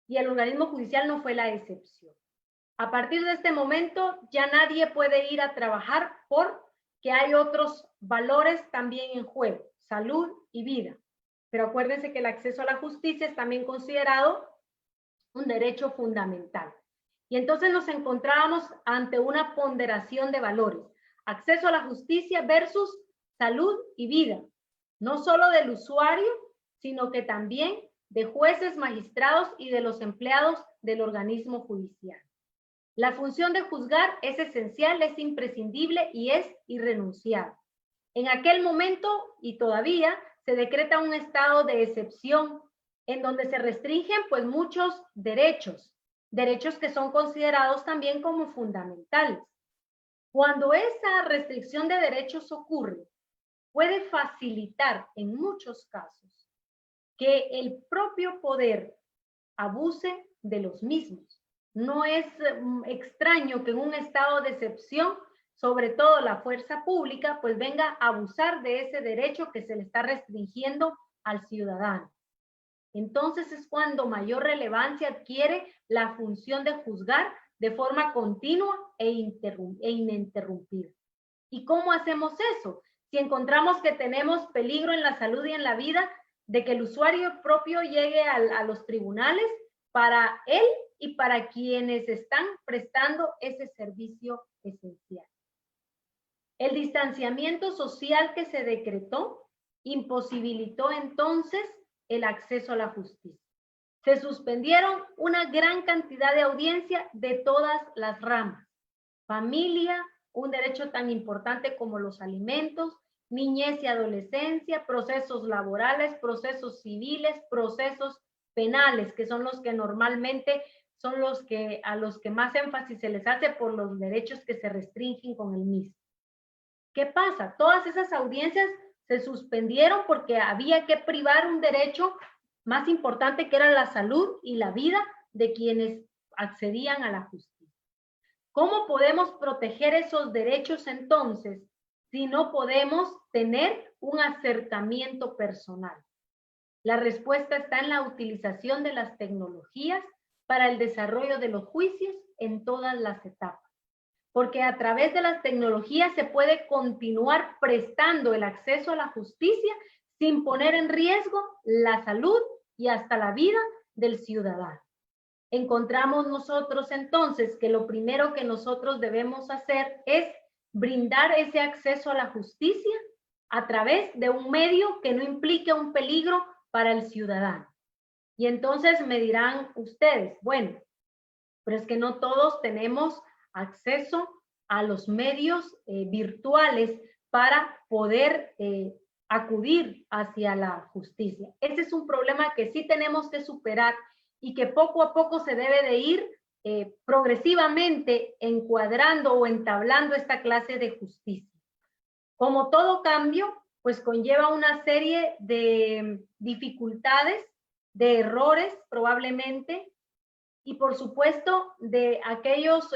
y el organismo judicial no fue la excepción. A partir de este momento, ya nadie puede ir a trabajar porque hay otros valores también en juego, salud y vida. Pero acuérdense que el acceso a la justicia es también considerado un derecho fundamental. Y entonces nos encontrábamos ante una ponderación de valores. Acceso a la justicia versus salud y vida. No solo del usuario, sino que también de jueces, magistrados y de los empleados del organismo judicial. La función de juzgar es esencial, es imprescindible y es irrenunciable. En aquel momento y todavía se decreta un estado de excepción en donde se restringen pues muchos derechos que son considerados también como fundamentales. Cuando esa restricción de derechos ocurre, puede facilitar en muchos casos que el propio poder abuse de los mismos. No es extraño que en un estado de excepción, sobre todo la fuerza pública, pues venga a abusar de ese derecho que se le está restringiendo al ciudadano. Entonces es cuando mayor relevancia adquiere la función de juzgar de forma continua e ininterrumpida. ¿Y cómo hacemos eso? Si encontramos que tenemos peligro en la salud y en la vida, de que el usuario propio llegue a los tribunales para él y para quienes están prestando ese servicio esencial. El distanciamiento social que se decretó imposibilitó entonces el acceso a la justicia. Se suspendieron una gran cantidad de audiencia de todas las ramas. Familia, un derecho tan importante como los alimentos, niñez y adolescencia, procesos laborales, procesos civiles, procesos penales, que son los que normalmente son a los que más énfasis se les hace por los derechos que se restringen con el mismo. ¿Qué pasa? Todas esas audiencias se suspendieron porque había que privar un derecho más importante que era la salud y la vida de quienes accedían a la justicia. ¿Cómo podemos proteger esos derechos entonces si no podemos tener un acercamiento personal? La respuesta está en la utilización de las tecnologías para el desarrollo de los juicios en todas las etapas. Porque a través de las tecnologías se puede continuar prestando el acceso a la justicia sin poner en riesgo la salud y hasta la vida del ciudadano. Encontramos nosotros entonces que lo primero que nosotros debemos hacer es brindar ese acceso a la justicia a través de un medio que no implique un peligro para el ciudadano. Y entonces me dirán ustedes, bueno, pero es que no todos tenemos acceso a los medios virtuales para poder acudir hacia la justicia. Ese es un problema que sí tenemos que superar y que poco a poco se debe de ir progresivamente encuadrando o entablando esta clase de justicia. Como todo cambio, pues conlleva una serie de dificultades, de errores probablemente, y por supuesto de aquellos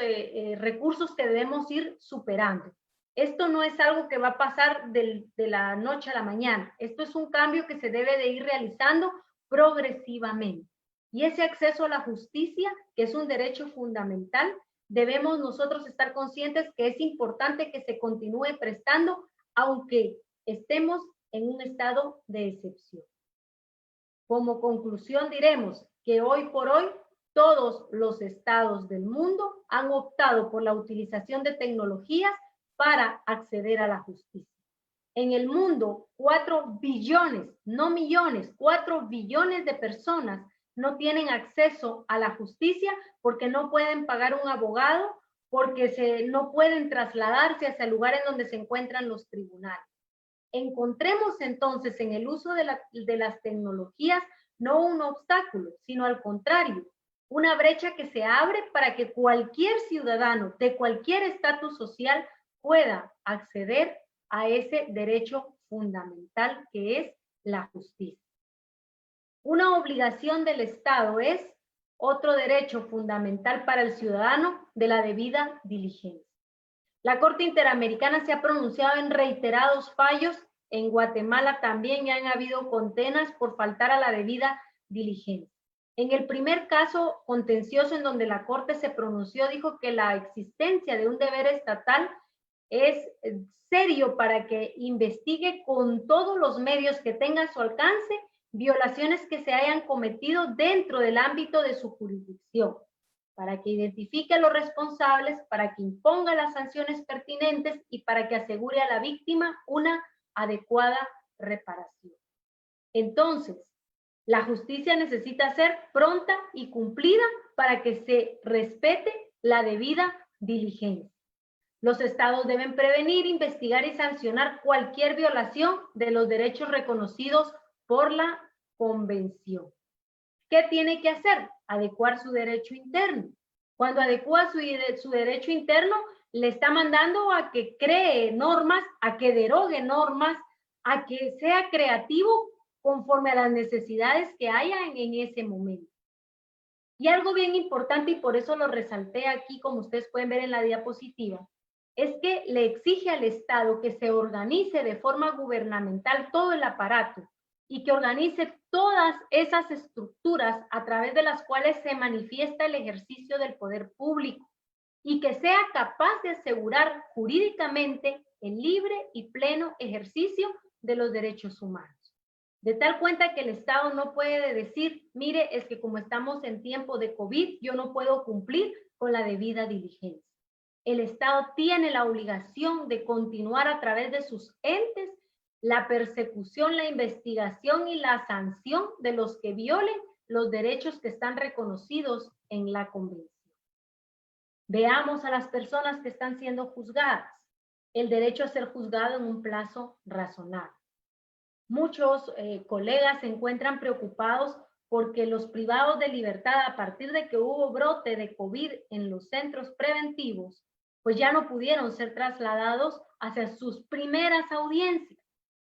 recursos que debemos ir superando. Esto no es algo que va a pasar de la noche a la mañana. Esto es un cambio que se debe de ir realizando progresivamente. Y ese acceso a la justicia, que es un derecho fundamental, debemos nosotros estar conscientes que es importante que se continúe prestando, aunque estemos en un estado de excepción. Como conclusión diremos que hoy por hoy todos los estados del mundo han optado por la utilización de tecnologías para acceder a la justicia. En el mundo, 4 billones, no millones, 4 billones de personas no tienen acceso a la justicia porque no pueden pagar un abogado, porque no pueden trasladarse hacia lugares donde se encuentran los tribunales. Encontremos entonces en el uso de las tecnologías no un obstáculo, sino al contrario, una brecha que se abre para que cualquier ciudadano de cualquier estatus social pueda acceder a ese derecho fundamental que es la justicia. Una obligación del Estado es otro derecho fundamental para el ciudadano de la debida diligencia. La Corte Interamericana se ha pronunciado en reiterados fallos. En Guatemala también ya han habido condenas por faltar a la debida diligencia. En el primer caso contencioso en donde la Corte se pronunció, dijo que la existencia de un deber estatal es serio para que investigue con todos los medios que tenga a su alcance violaciones que se hayan cometido dentro del ámbito de su jurisdicción, para que identifique a los responsables, para que imponga las sanciones pertinentes y para que asegure a la víctima una adecuada reparación. Entonces, la justicia necesita ser pronta y cumplida para que se respete la debida diligencia. Los estados deben prevenir, investigar y sancionar cualquier violación de los derechos reconocidos por la Convención. ¿Qué tiene que hacer? Adecuar su derecho interno. Cuando adecua su derecho interno, le está mandando a que cree normas, a que derogue normas, a que sea creativo conforme a las necesidades que haya en ese momento. Y algo bien importante, y por eso lo resalté aquí, como ustedes pueden ver en la diapositiva, es que le exige al Estado que se organice de forma gubernamental todo el aparato y que organice todas esas estructuras a través de las cuales se manifiesta el ejercicio del poder público y que sea capaz de asegurar jurídicamente el libre y pleno ejercicio de los derechos humanos. De tal cuenta que el Estado no puede decir, mire, es que como estamos en tiempo de COVID, yo no puedo cumplir con la debida diligencia. El Estado tiene la obligación de continuar a través de sus entes la persecución, la investigación y la sanción de los que violen los derechos que están reconocidos en la Convención. Veamos a las personas que están siendo juzgadas. El derecho a ser juzgado en un plazo razonable. Muchos colegas se encuentran preocupados porque los privados de libertad, a partir de que hubo brote de COVID en los centros preventivos, pues ya no pudieron ser trasladados hacia sus primeras audiencias,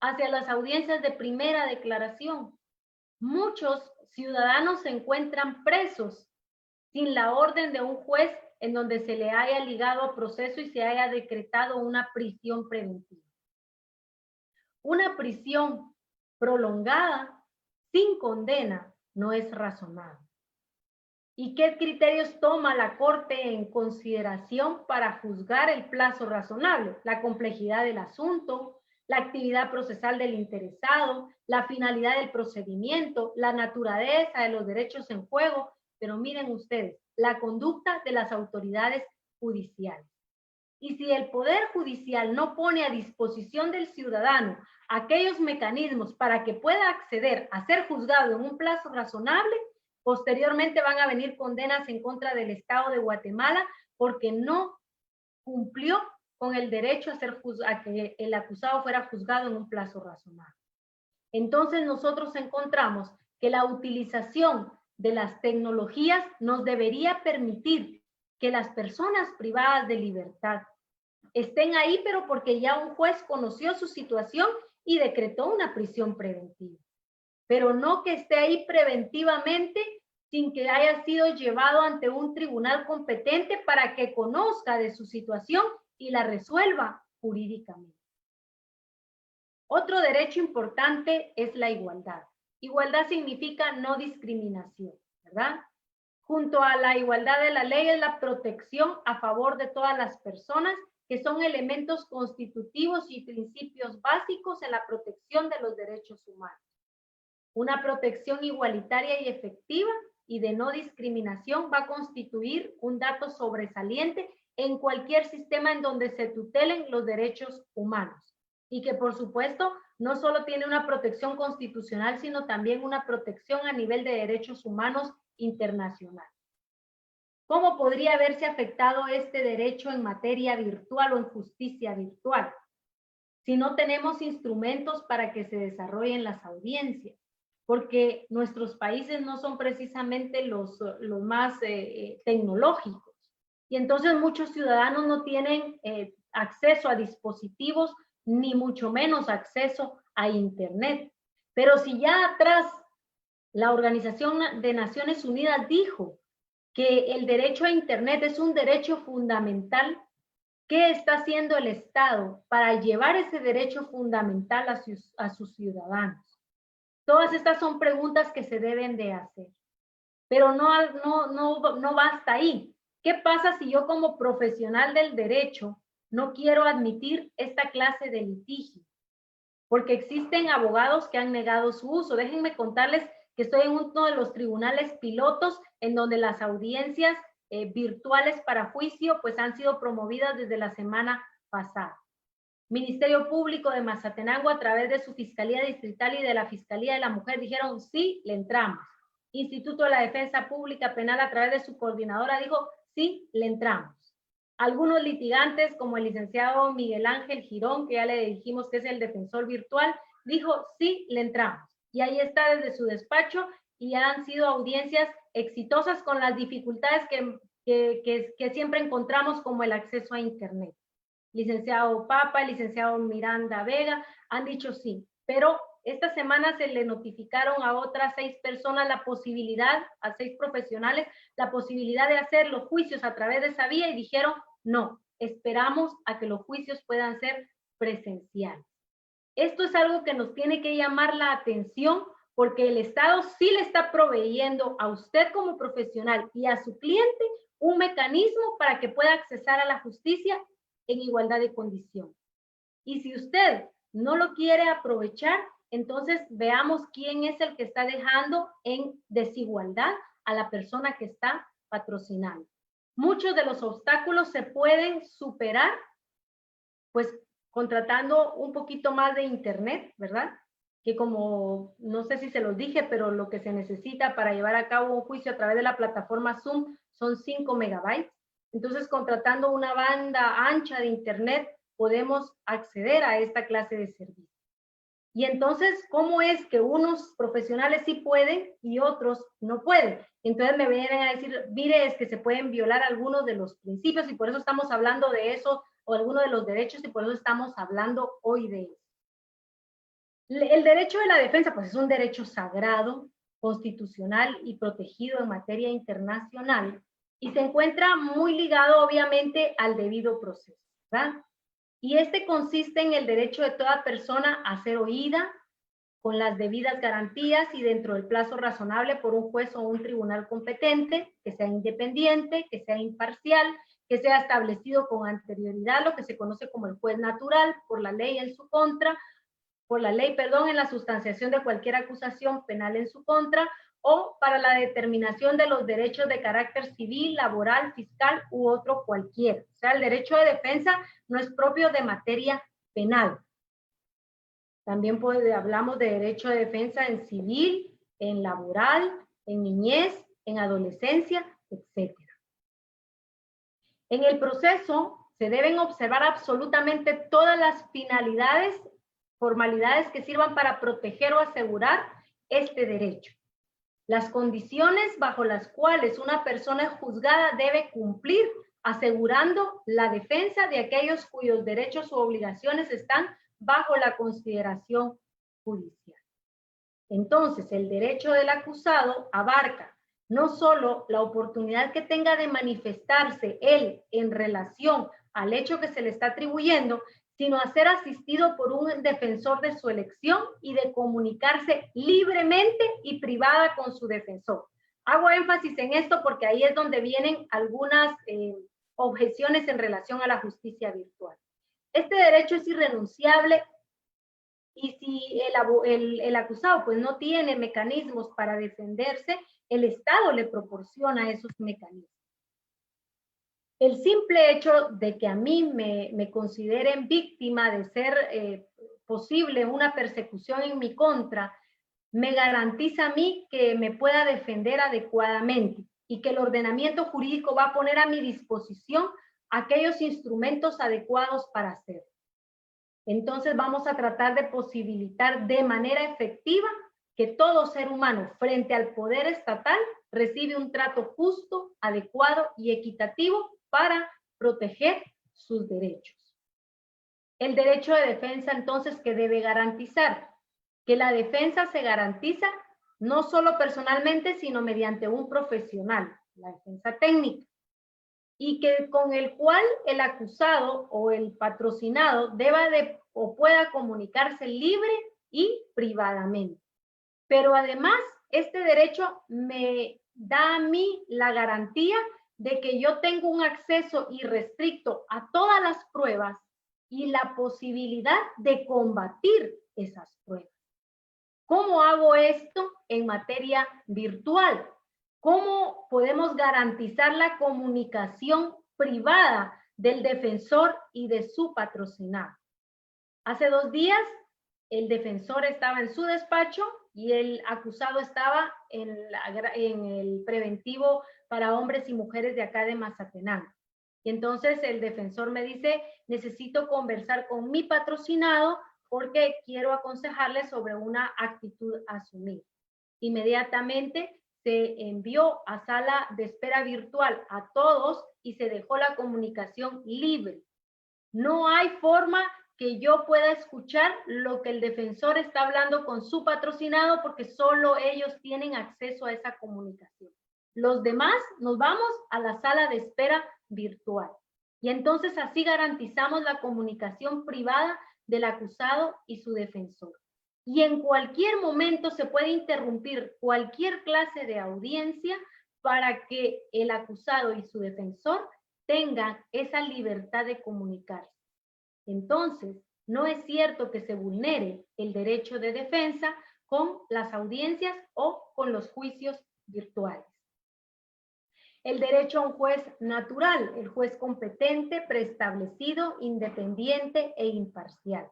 hacia las audiencias de primera declaración. Muchos ciudadanos se encuentran presos sin la orden de un juez en donde se le haya ligado a proceso y se haya decretado una prisión preventiva. Una prisión prolongada sin condena no es razonable. ¿Y qué criterios toma la Corte en consideración para juzgar el plazo razonable? La complejidad del asunto, la actividad procesal del interesado, la finalidad del procedimiento, la naturaleza de los derechos en juego, pero miren ustedes, la conducta de las autoridades judiciales. Y si el Poder Judicial no pone a disposición del ciudadano aquellos mecanismos para que pueda acceder a ser juzgado en un plazo razonable, posteriormente van a venir condenas en contra del Estado de Guatemala porque no cumplió con el derecho a que el acusado fuera juzgado en un plazo razonable. Entonces nosotros encontramos que la utilización de las tecnologías nos debería permitir que las personas privadas de libertad estén ahí, pero porque ya un juez conoció su situación y decretó una prisión preventiva. Pero no que esté ahí preventivamente sin que haya sido llevado ante un tribunal competente para que conozca de su situación y la resuelva jurídicamente. Otro derecho importante es la igualdad. Igualdad significa no discriminación, ¿verdad? Junto a la igualdad de la ley es la protección a favor de todas las personas, que son elementos constitutivos y principios básicos en la protección de los derechos humanos. Una protección igualitaria y efectiva y de no discriminación va a constituir un dato sobresaliente en cualquier sistema en donde se tutelen los derechos humanos. Y que, por supuesto, no solo tiene una protección constitucional, sino también una protección a nivel de derechos humanos internacional. ¿Cómo podría verse afectado este derecho en materia virtual o en justicia virtual? Si no tenemos instrumentos para que se desarrollen las audiencias, porque nuestros países no son precisamente los más tecnológicos. Y entonces muchos ciudadanos no tienen acceso a dispositivos, ni mucho menos acceso a Internet. Pero si ya atrás la Organización de Naciones Unidas dijo que el derecho a Internet es un derecho fundamental, ¿qué está haciendo el Estado para llevar ese derecho fundamental a sus ciudadanos? Todas estas son preguntas que se deben de hacer. Pero no basta ahí. ¿Qué pasa si yo como profesional del derecho no quiero admitir esta clase de litigio? Porque existen abogados que han negado su uso. Déjenme contarles que estoy en uno de los tribunales pilotos en donde las audiencias virtuales para juicio pues han sido promovidas desde la semana pasada. Ministerio Público de Mazatenango a través de su Fiscalía Distrital y de la Fiscalía de la Mujer dijeron sí, le entramos. Instituto de la Defensa Pública Penal a través de su coordinadora dijo sí, le entramos. Algunos litigantes como el licenciado Miguel Ángel Girón, que ya le dijimos que es el defensor virtual, dijo sí, le entramos. Y ahí está desde su despacho y han sido audiencias exitosas con las dificultades que siempre encontramos como el acceso a Internet. Licenciado Papa, licenciado Miranda Vega, han dicho sí, pero esta semana se le notificaron a otras 6 personas la posibilidad, a 6 profesionales, la posibilidad de hacer los juicios a través de esa vía y dijeron no, esperamos a que los juicios puedan ser presenciales. Esto es algo que nos tiene que llamar la atención porque el Estado sí le está proveyendo a usted como profesional y a su cliente un mecanismo para que pueda accesar a la justicia en igualdad de condiciones. Y si usted no lo quiere aprovechar, entonces veamos quién es el que está dejando en desigualdad a la persona que está patrocinando. Muchos de los obstáculos se pueden superar, pues contratando un poquito más de Internet, ¿verdad? Que como, no sé si se los dije, pero lo que se necesita para llevar a cabo un juicio a través de la plataforma Zoom son 5 megabytes. Entonces, contratando una banda ancha de Internet, podemos acceder a esta clase de servicio. Y entonces, ¿cómo es que unos profesionales sí pueden y otros no pueden? Entonces me vienen a decir, mire, es que se pueden violar algunos de los principios y por eso estamos hablando de eso, o algunos de los derechos, y por eso estamos hablando hoy de eso. El derecho de la defensa, pues es un derecho sagrado, constitucional y protegido en materia internacional, y se encuentra muy ligado, obviamente, al debido proceso, ¿verdad? Y este consiste en el derecho de toda persona a ser oída con las debidas garantías y dentro del plazo razonable por un juez o un tribunal competente, que sea independiente, que sea imparcial, que sea establecido con anterioridad, lo que se conoce como el juez natural, por la ley en su contra, por la ley, perdón, en la sustanciación de cualquier acusación penal en su contra, o para la determinación de los derechos de carácter civil, laboral, fiscal u otro cualquiera. O sea, el derecho de defensa no es propio de materia penal. También hablamos de derecho de defensa en civil, en laboral, en niñez, en adolescencia, etc. En el proceso se deben observar absolutamente todas las finalidades, formalidades que sirvan para proteger o asegurar este derecho. Las condiciones bajo las cuales una persona juzgada debe cumplir, asegurando la defensa de aquellos cuyos derechos u obligaciones están bajo la consideración judicial. Entonces, el derecho del acusado abarca no solo la oportunidad que tenga de manifestarse él en relación al hecho que se le está atribuyendo, sino a ser asistido por un defensor de su elección y de comunicarse libremente y privada con su defensor. Hago énfasis en esto porque ahí es donde vienen algunas objeciones en relación a la justicia virtual. Este derecho es irrenunciable y si el acusado pues no tiene mecanismos para defenderse, el Estado le proporciona esos mecanismos. El simple hecho de que a mí me consideren víctima de ser posible una persecución en mi contra, me garantiza a mí que me pueda defender adecuadamente y que el ordenamiento jurídico va a poner a mi disposición aquellos instrumentos adecuados para hacerlo. Entonces vamos a tratar de posibilitar de manera efectiva que todo ser humano frente al poder estatal recibe un trato justo, adecuado y equitativo para proteger sus derechos. El derecho de defensa, entonces, ¿qué debe garantizar? Que la defensa se garantiza no solo personalmente, sino mediante un profesional, la defensa técnica, y que con el cual el acusado o el patrocinado deba de o pueda comunicarse libre y privadamente. Pero además, este derecho me da a mí la garantía de que yo tengo un acceso irrestricto a todas las pruebas y la posibilidad de combatir esas pruebas. ¿Cómo hago esto en materia virtual? ¿Cómo podemos garantizar la comunicación privada del defensor y de su patrocinado? Hace 2 días, el defensor estaba en su despacho y el acusado estaba en el preventivo para hombres y mujeres de acá de Mazatenango. Y entonces el defensor me dice, necesito conversar con mi patrocinado porque quiero aconsejarle sobre una actitud a asumir. Inmediatamente se envió a sala de espera virtual a todos y se dejó la comunicación libre. No hay forma que yo pueda escuchar lo que el defensor está hablando con su patrocinado porque solo ellos tienen acceso a esa comunicación. Los demás nos vamos a la sala de espera virtual. Y entonces así garantizamos la comunicación privada del acusado y su defensor. Y en cualquier momento se puede interrumpir cualquier clase de audiencia para que el acusado y su defensor tengan esa libertad de comunicarse. Entonces, no es cierto que se vulnere el derecho de defensa con las audiencias o con los juicios virtuales. El derecho a un juez natural, el juez competente, preestablecido, independiente e imparcial.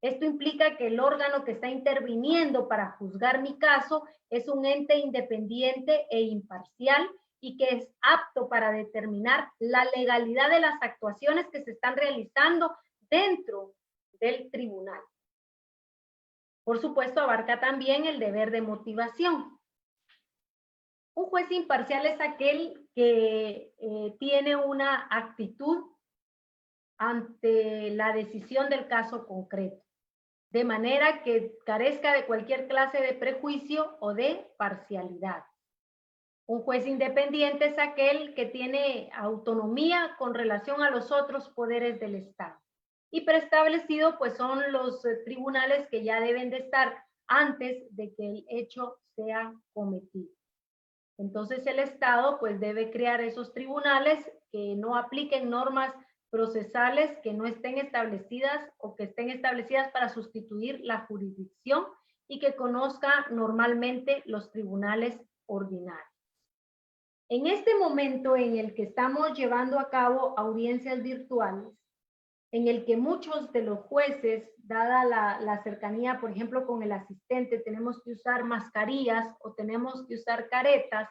Esto implica que el órgano que está interviniendo para juzgar mi caso es un ente independiente e imparcial y que es apto para determinar la legalidad de las actuaciones que se están realizando dentro del tribunal. Por supuesto, abarca también el deber de motivación. Un juez imparcial es aquel que tiene una actitud ante la decisión del caso concreto, de manera que carezca de cualquier clase de prejuicio o de parcialidad. Un juez independiente es aquel que tiene autonomía con relación a los otros poderes del Estado. Y preestablecido, pues son los tribunales que ya deben de estar antes de que el hecho sea cometido. Entonces el Estado pues debe crear esos tribunales que no apliquen normas procesales que no estén establecidas o que estén establecidas para sustituir la jurisdicción y que conozca normalmente los tribunales ordinarios. En este momento en el que estamos llevando a cabo audiencias virtuales, en el que muchos de los jueces, dada la cercanía, por ejemplo, con el asistente, tenemos que usar mascarillas o tenemos que usar caretas,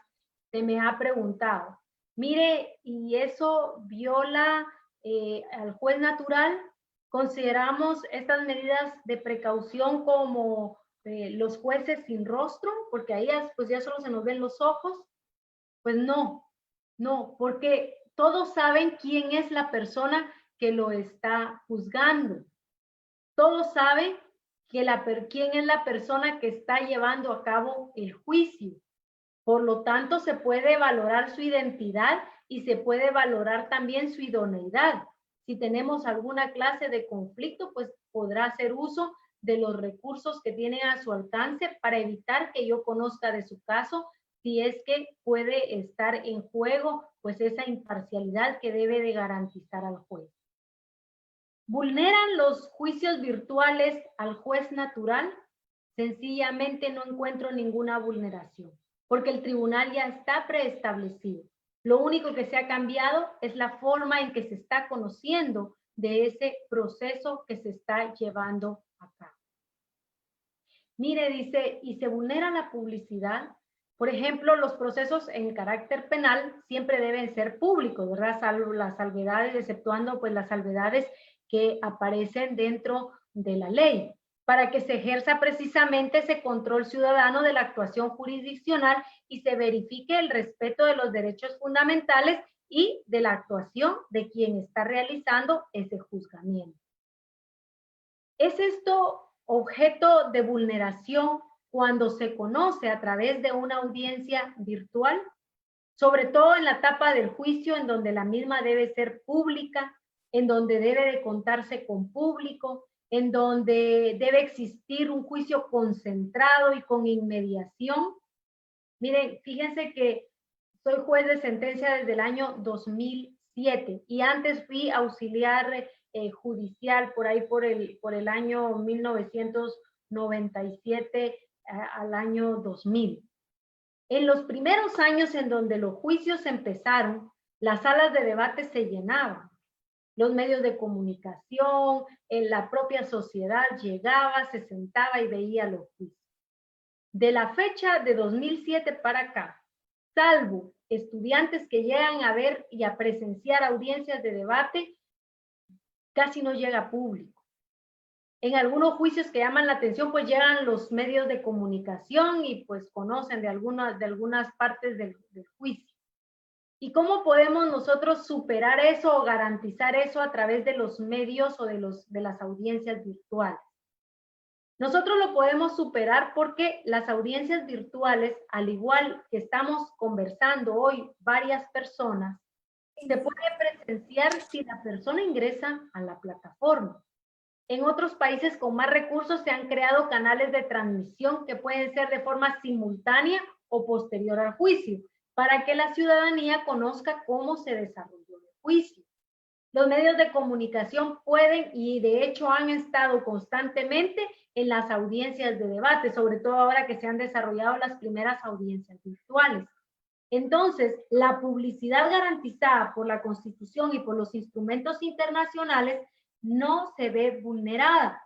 se me ha preguntado, mire, ¿y eso viola al juez natural? ¿Consideramos estas medidas de precaución como los jueces sin rostro? Porque ahí pues ya solo se nos ven los ojos. Pues no, porque todos saben quién es la persona que lo está juzgando. Todos saben quién es la persona que está llevando a cabo el juicio. Por lo tanto, se puede valorar su identidad y se puede valorar también su idoneidad. Si tenemos alguna clase de conflicto, pues podrá hacer uso de los recursos que tiene a su alcance para evitar que yo conozca de su caso, si es que puede estar en juego, pues esa imparcialidad que debe de garantizar al juez. ¿Vulneran los juicios virtuales al juez natural? Sencillamente no encuentro ninguna vulneración, porque el tribunal ya está preestablecido. Lo único que se ha cambiado es la forma en que se está conociendo de ese proceso que se está llevando a cabo. Mire, dice, ¿y se vulnera la publicidad? Por ejemplo, los procesos en carácter penal siempre deben ser públicos, ¿verdad? Salvo las salvedades, exceptuando pues las salvedades que aparecen dentro de la ley, para que se ejerza precisamente ese control ciudadano de la actuación jurisdiccional y se verifique el respeto de los derechos fundamentales y de la actuación de quien está realizando ese juzgamiento. ¿Es esto objeto de vulneración cuando se conoce a través de una audiencia virtual? Sobre todo en la etapa del juicio, en donde la misma debe ser pública, en donde debe de contarse con público, en donde debe existir un juicio concentrado y con inmediación. Miren, fíjense que soy juez de sentencia desde el año 2007 y antes fui auxiliar judicial por ahí por el año 1997 al año 2000. En los primeros años en donde los juicios empezaron, las salas de debate se llenaban. Los medios de comunicación, la propia sociedad llegaba, se sentaba y veía los juicios. De la fecha de 2007 para acá, salvo estudiantes que llegan a ver y a presenciar audiencias de debate, casi no llega público. En algunos juicios que llaman la atención, pues llegan los medios de comunicación y pues conocen de algunas partes del juicio. ¿Y cómo podemos nosotros superar eso o garantizar eso a través de los medios o de las audiencias virtuales? Nosotros lo podemos superar porque las audiencias virtuales, al igual que estamos conversando hoy varias personas, se puede presenciar si la persona ingresa a la plataforma. En otros países con más recursos se han creado canales de transmisión que pueden ser de forma simultánea o posterior al juicio, para que la ciudadanía conozca cómo se desarrolló el juicio. Los medios de comunicación pueden y de hecho han estado constantemente en las audiencias de debate, sobre todo ahora que se han desarrollado las primeras audiencias virtuales. Entonces, la publicidad garantizada por la Constitución y por los instrumentos internacionales no se ve vulnerada.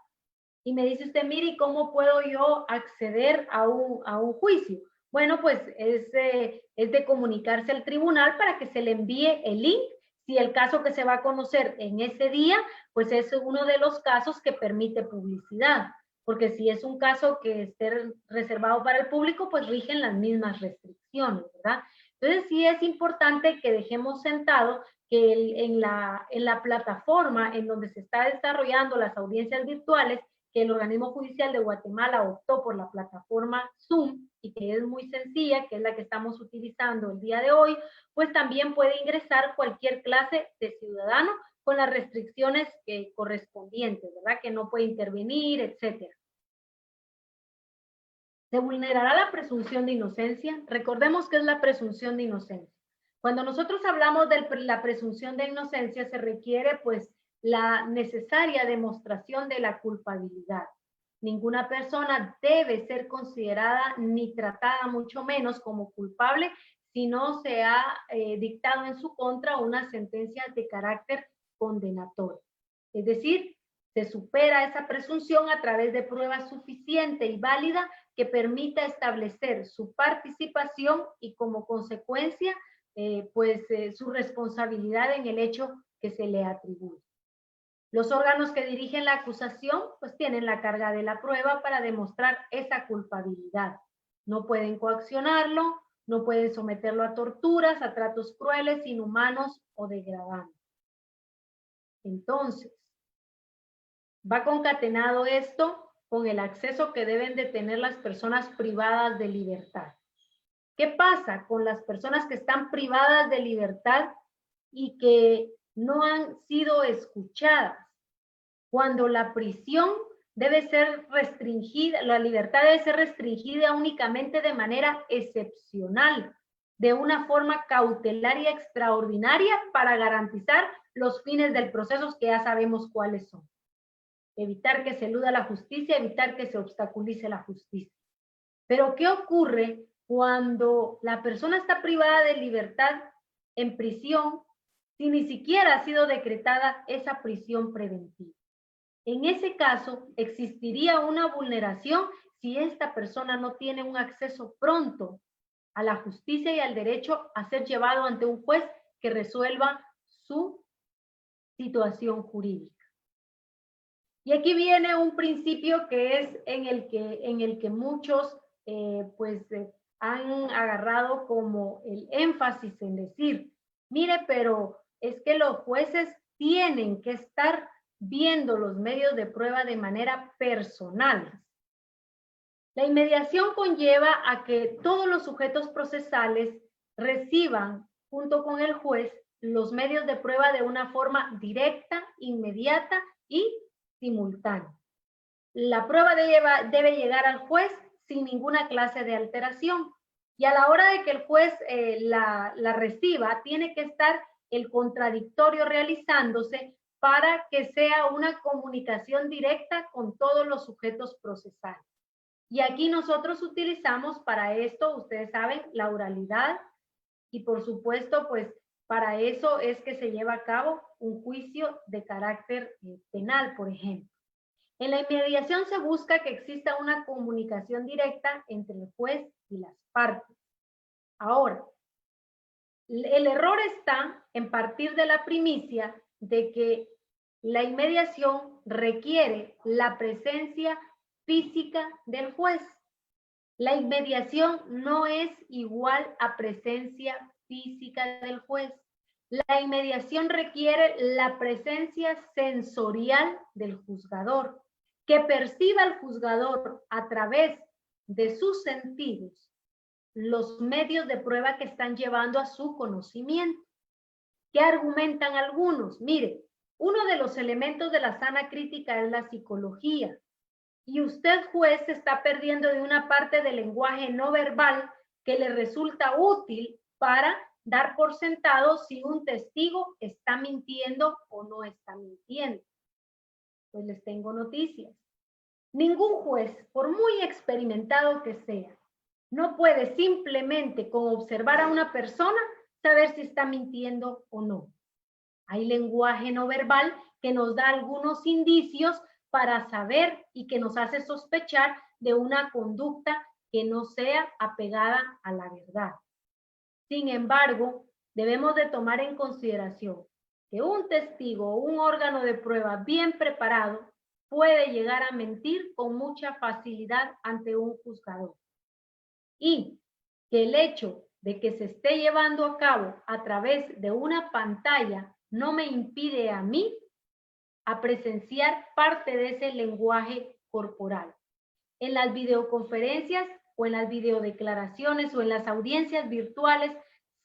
Y me dice usted, mire, ¿cómo puedo yo acceder a un juicio? Bueno, pues es de comunicarse al tribunal para que se le envíe el link. Si el caso que se va a conocer en ese día, pues es uno de los casos que permite publicidad. Porque si es un caso que esté reservado para el público, pues rigen las mismas restricciones, ¿verdad? Entonces sí es importante que dejemos sentado que en la plataforma en donde se está desarrollando las audiencias virtuales, que el organismo judicial de Guatemala optó por la plataforma Zoom y que es muy sencilla, que es la que estamos utilizando el día de hoy, pues también puede ingresar cualquier clase de ciudadano con las restricciones correspondientes, ¿verdad? Que no puede intervenir, etcétera. ¿Se vulnerará la presunción de inocencia? Recordemos que es la presunción de inocencia. Cuando nosotros hablamos de la presunción de inocencia, se requiere pues la necesaria demostración de la culpabilidad. Ninguna persona debe ser considerada ni tratada mucho menos como culpable si no se ha dictado en su contra una sentencia de carácter condenatorio. Es decir, se supera esa presunción a través de prueba suficiente y válida que permita establecer su participación y como consecuencia su responsabilidad en el hecho que se le atribuye. Los órganos que dirigen la acusación pues tienen la carga de la prueba para demostrar esa culpabilidad. No pueden coaccionarlo, no pueden someterlo a torturas, a tratos crueles, inhumanos o degradantes. Entonces, va concatenado esto con el acceso que deben de tener las personas privadas de libertad. ¿Qué pasa con las personas que están privadas de libertad y que no han sido escuchadas? Cuando la prisión debe ser restringida, la libertad debe ser restringida únicamente de manera excepcional, de una forma cautelar y extraordinaria para garantizar los fines del proceso que ya sabemos cuáles son. Evitar que se eluda la justicia, evitar que se obstaculice la justicia. Pero ¿qué ocurre cuando la persona está privada de libertad en prisión si ni siquiera ha sido decretada esa prisión preventiva? En ese caso, existiría una vulneración si esta persona no tiene un acceso pronto a la justicia y al derecho a ser llevado ante un juez que resuelva su situación jurídica. Y aquí viene un principio que es en el que muchos han agarrado como el énfasis en decir, mire, pero es que los jueces tienen que estar viendo los medios de prueba de manera personal. La inmediación conlleva a que todos los sujetos procesales reciban, junto con el juez, los medios de prueba de una forma directa, inmediata y simultánea. La prueba debe llegar al juez sin ninguna clase de alteración. Y a la hora de que el juez la reciba, tiene que estar el contradictorio realizándose para que sea una comunicación directa con todos los sujetos procesales. Y aquí nosotros utilizamos para esto, ustedes saben, la oralidad y por supuesto, pues para eso es que se lleva a cabo un juicio de carácter penal, por ejemplo. En la inmediación se busca que exista una comunicación directa entre el juez y las partes. Ahora, el error está en partir de la primicia de que la inmediación requiere la presencia física del juez. La inmediación no es igual a presencia física del juez. La inmediación requiere la presencia sensorial del juzgador, que perciba el juzgador a través de sus sentidos los medios de prueba que están llevando a su conocimiento. ¿Qué argumentan algunos? Mire, uno de los elementos de la sana crítica es la psicología. Y usted, juez, se está perdiendo de una parte del lenguaje no verbal que le resulta útil para dar por sentado si un testigo está mintiendo o no está mintiendo. Pues les tengo noticias. Ningún juez, por muy experimentado que sea, no puede simplemente con observar a una persona saber si está mintiendo o no. Hay lenguaje no verbal que nos da algunos indicios para saber y que nos hace sospechar de una conducta que no sea apegada a la verdad. Sin embargo, debemos de tomar en consideración que un testigo o un órgano de prueba bien preparado puede llegar a mentir con mucha facilidad ante un juzgador. Y que el hecho de que se esté llevando a cabo a través de una pantalla no me impide a mí a presenciar parte de ese lenguaje corporal. En las videoconferencias o en las videodeclaraciones o en las audiencias virtuales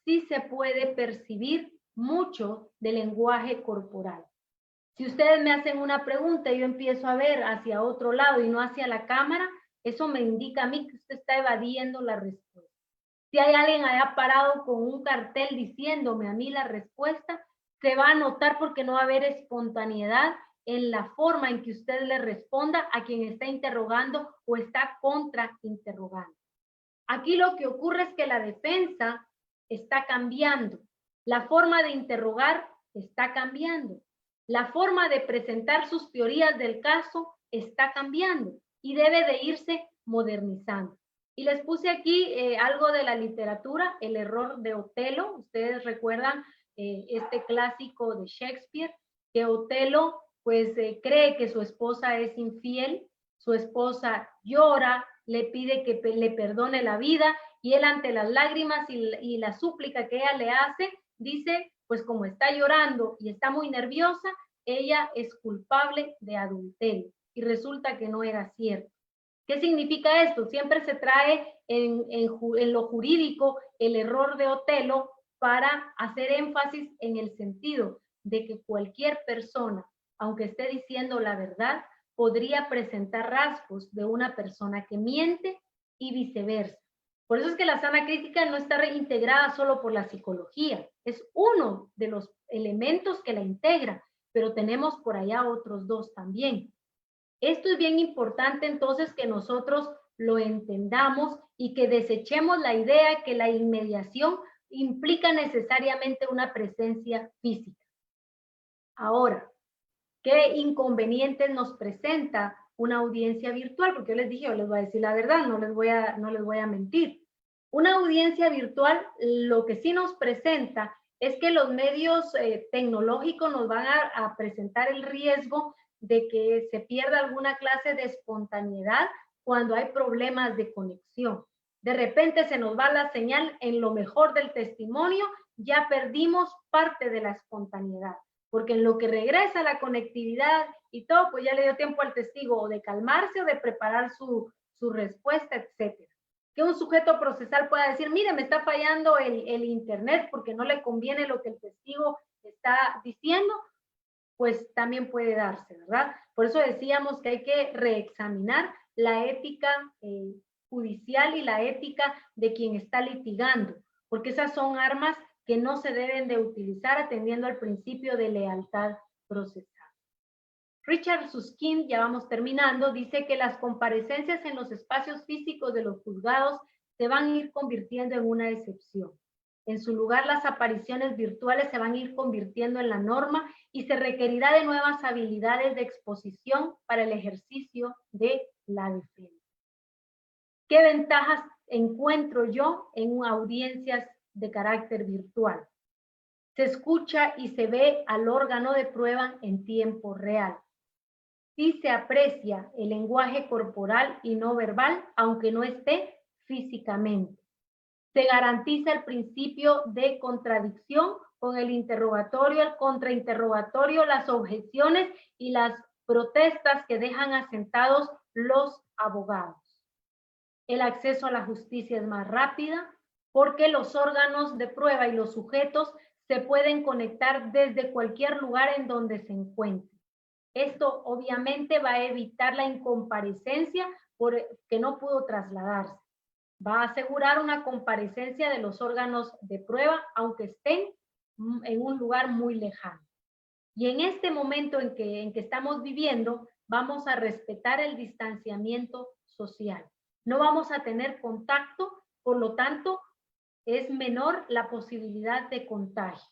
sí se puede percibir mucho del lenguaje corporal. Si ustedes me hacen una pregunta y yo empiezo a ver hacia otro lado y no hacia la cámara, eso me indica a mí que usted está evadiendo la respuesta. Si hay alguien allá parado con un cartel diciéndome a mí la respuesta, se va a notar porque no va a haber espontaneidad en la forma en que usted le responda a quien está interrogando o está contrainterrogando. Aquí lo que ocurre es que la defensa está cambiando. La forma de interrogar está cambiando. La forma de presentar sus teorías del caso está cambiando y debe de irse modernizando. Y les puse aquí algo de la literatura, El error de Otelo. Ustedes recuerdan este clásico de Shakespeare, que Otelo pues cree que su esposa es infiel, su esposa llora, le pide que le perdone la vida y él ante las lágrimas y la súplica que ella le hace, dice, pues como está llorando y está muy nerviosa, ella es culpable de adulterio. Y resulta que no era cierto. ¿Qué significa esto? Siempre se trae en lo jurídico el error de Otelo para hacer énfasis en el sentido de que cualquier persona, aunque esté diciendo la verdad, podría presentar rasgos de una persona que miente y viceversa. Por eso es que la sana crítica no está integrada solo por la psicología, es uno de los elementos que la integra, pero tenemos por allá otros dos también. Esto es bien importante entonces que nosotros lo entendamos y que desechemos la idea que la inmediación implica necesariamente una presencia física. Ahora, ¿qué inconvenientes nos presenta una audiencia virtual? Porque yo les dije, yo les voy a decir la verdad, no les voy a mentir. Una audiencia virtual, lo que sí nos presenta es que los medios tecnológicos nos van a presentar el riesgo de que se pierda alguna clase de espontaneidad cuando hay problemas de conexión. De repente se nos va la señal en lo mejor del testimonio, ya perdimos parte de la espontaneidad, porque en lo que regresa la conectividad y todo, pues ya le dio tiempo al testigo o de calmarse o de preparar su respuesta, etcétera. Que un sujeto procesal pueda decir, mire, me está fallando el internet porque no le conviene lo que el testigo está diciendo, pues también puede darse, ¿verdad? Por eso decíamos que hay que reexaminar la ética judicial y la ética de quien está litigando, porque esas son armas que no se deben de utilizar atendiendo al principio de lealtad procesal. Richard Susskind, ya vamos terminando, dice que las comparecencias en los espacios físicos de los juzgados se van a ir convirtiendo en una excepción. En su lugar, las apariciones virtuales se van a ir convirtiendo en la norma y se requerirá de nuevas habilidades de exposición para el ejercicio de la defensa. ¿Qué ventajas encuentro yo en audiencias de carácter virtual? Se escucha y se ve al órgano de prueba en tiempo real. Sí se aprecia el lenguaje corporal y no verbal, aunque no esté físicamente. Se garantiza el principio de contradicción con el interrogatorio, el contrainterrogatorio, las objeciones y las protestas que dejan asentados los abogados. El acceso a la justicia es más rápida porque los órganos de prueba y los sujetos se pueden conectar desde cualquier lugar en donde se encuentren. Esto obviamente va a evitar la incomparecencia porque no pudo trasladarse. Va a asegurar una comparecencia de los órganos de prueba, aunque estén en un lugar muy lejano. Y en este momento en que estamos viviendo, vamos a respetar el distanciamiento social. No vamos a tener contacto, por lo tanto, es menor la posibilidad de contagios.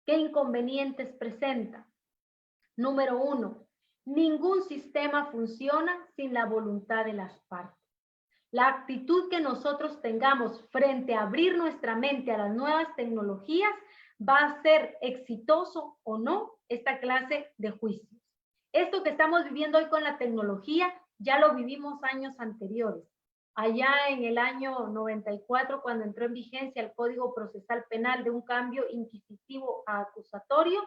¿Qué inconvenientes presenta? Número 1, ningún sistema funciona sin la voluntad de las partes. La actitud que nosotros tengamos frente a abrir nuestra mente a las nuevas tecnologías va a ser exitoso o no esta clase de juicios. Esto que estamos viviendo hoy con la tecnología ya lo vivimos años anteriores. Allá en el año 94, cuando entró en vigencia el Código Procesal Penal de un cambio inquisitivo a acusatorio,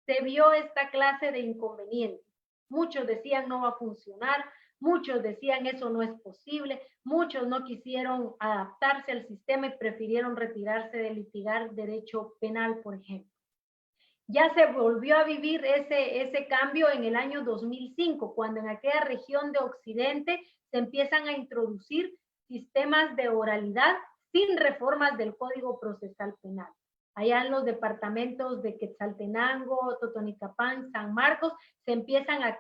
se vio esta clase de inconvenientes. Muchos decían no va a funcionar, muchos decían eso no es posible, muchos no quisieron adaptarse al sistema y prefirieron retirarse de litigar derecho penal, por ejemplo. Ya se volvió a vivir ese cambio en el año 2005, cuando en aquella región de Occidente se empiezan a introducir sistemas de oralidad sin reformas del Código Procesal Penal. Allá en los departamentos de Quetzaltenango, Totonicapán, San Marcos, se empiezan a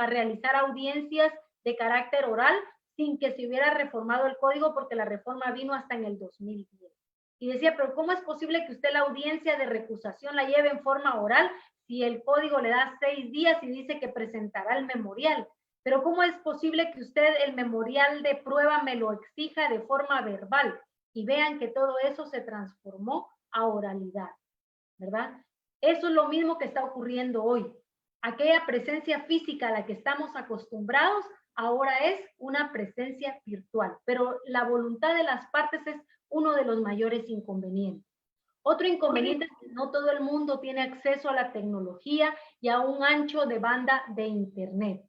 realizar audiencias de carácter oral sin que se hubiera reformado el código, porque la reforma vino hasta en el 2010. Y decía, pero ¿cómo es posible que usted la audiencia de recusación la lleve en forma oral si el código le da 6 días y dice que presentará el memorial? Pero ¿cómo es posible que usted el memorial de prueba me lo exija de forma verbal? Y vean que todo eso se transformó a oralidad, ¿verdad? Eso es lo mismo que está ocurriendo hoy. Aquella presencia física a la que estamos acostumbrados ahora es una presencia virtual, pero la voluntad de las partes es uno de los mayores inconvenientes. Otro inconveniente es que no todo el mundo tiene acceso a la tecnología y a un ancho de banda de internet.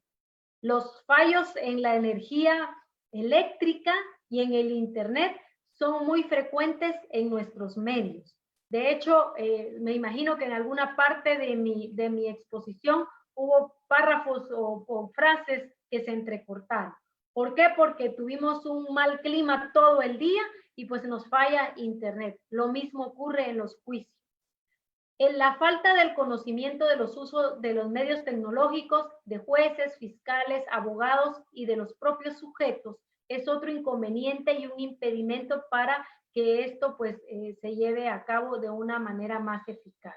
Los fallos en la energía eléctrica y en el internet son muy frecuentes en nuestros medios. De hecho, me imagino que en alguna parte de mi exposición hubo párrafos o frases que se entrecortaron. ¿Por qué? Porque tuvimos un mal clima todo el día y pues nos falla internet. Lo mismo ocurre en los juicios. En la falta del conocimiento de los usos de los medios tecnológicos de jueces, fiscales, abogados y de los propios sujetos es otro inconveniente y un impedimento para que esto pues se lleve a cabo de una manera más eficaz.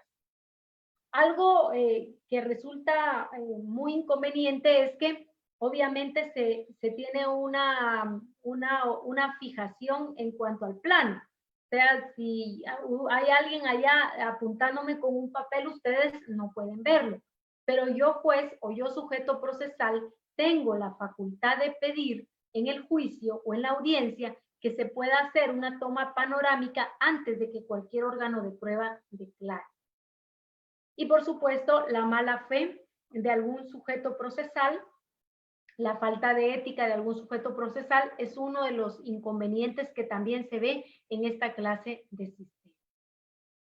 Algo que resulta muy inconveniente es que obviamente se tiene una fijación en cuanto al plano. O sea, si hay alguien allá apuntándome con un papel, ustedes no pueden verlo. Pero yo juez o yo sujeto procesal tengo la facultad de pedir en el juicio o en la audiencia que se pueda hacer una toma panorámica antes de que cualquier órgano de prueba declare. Y por supuesto, la mala fe de algún sujeto procesal, la falta de ética de algún sujeto procesal es uno de los inconvenientes que también se ve en esta clase de sistema.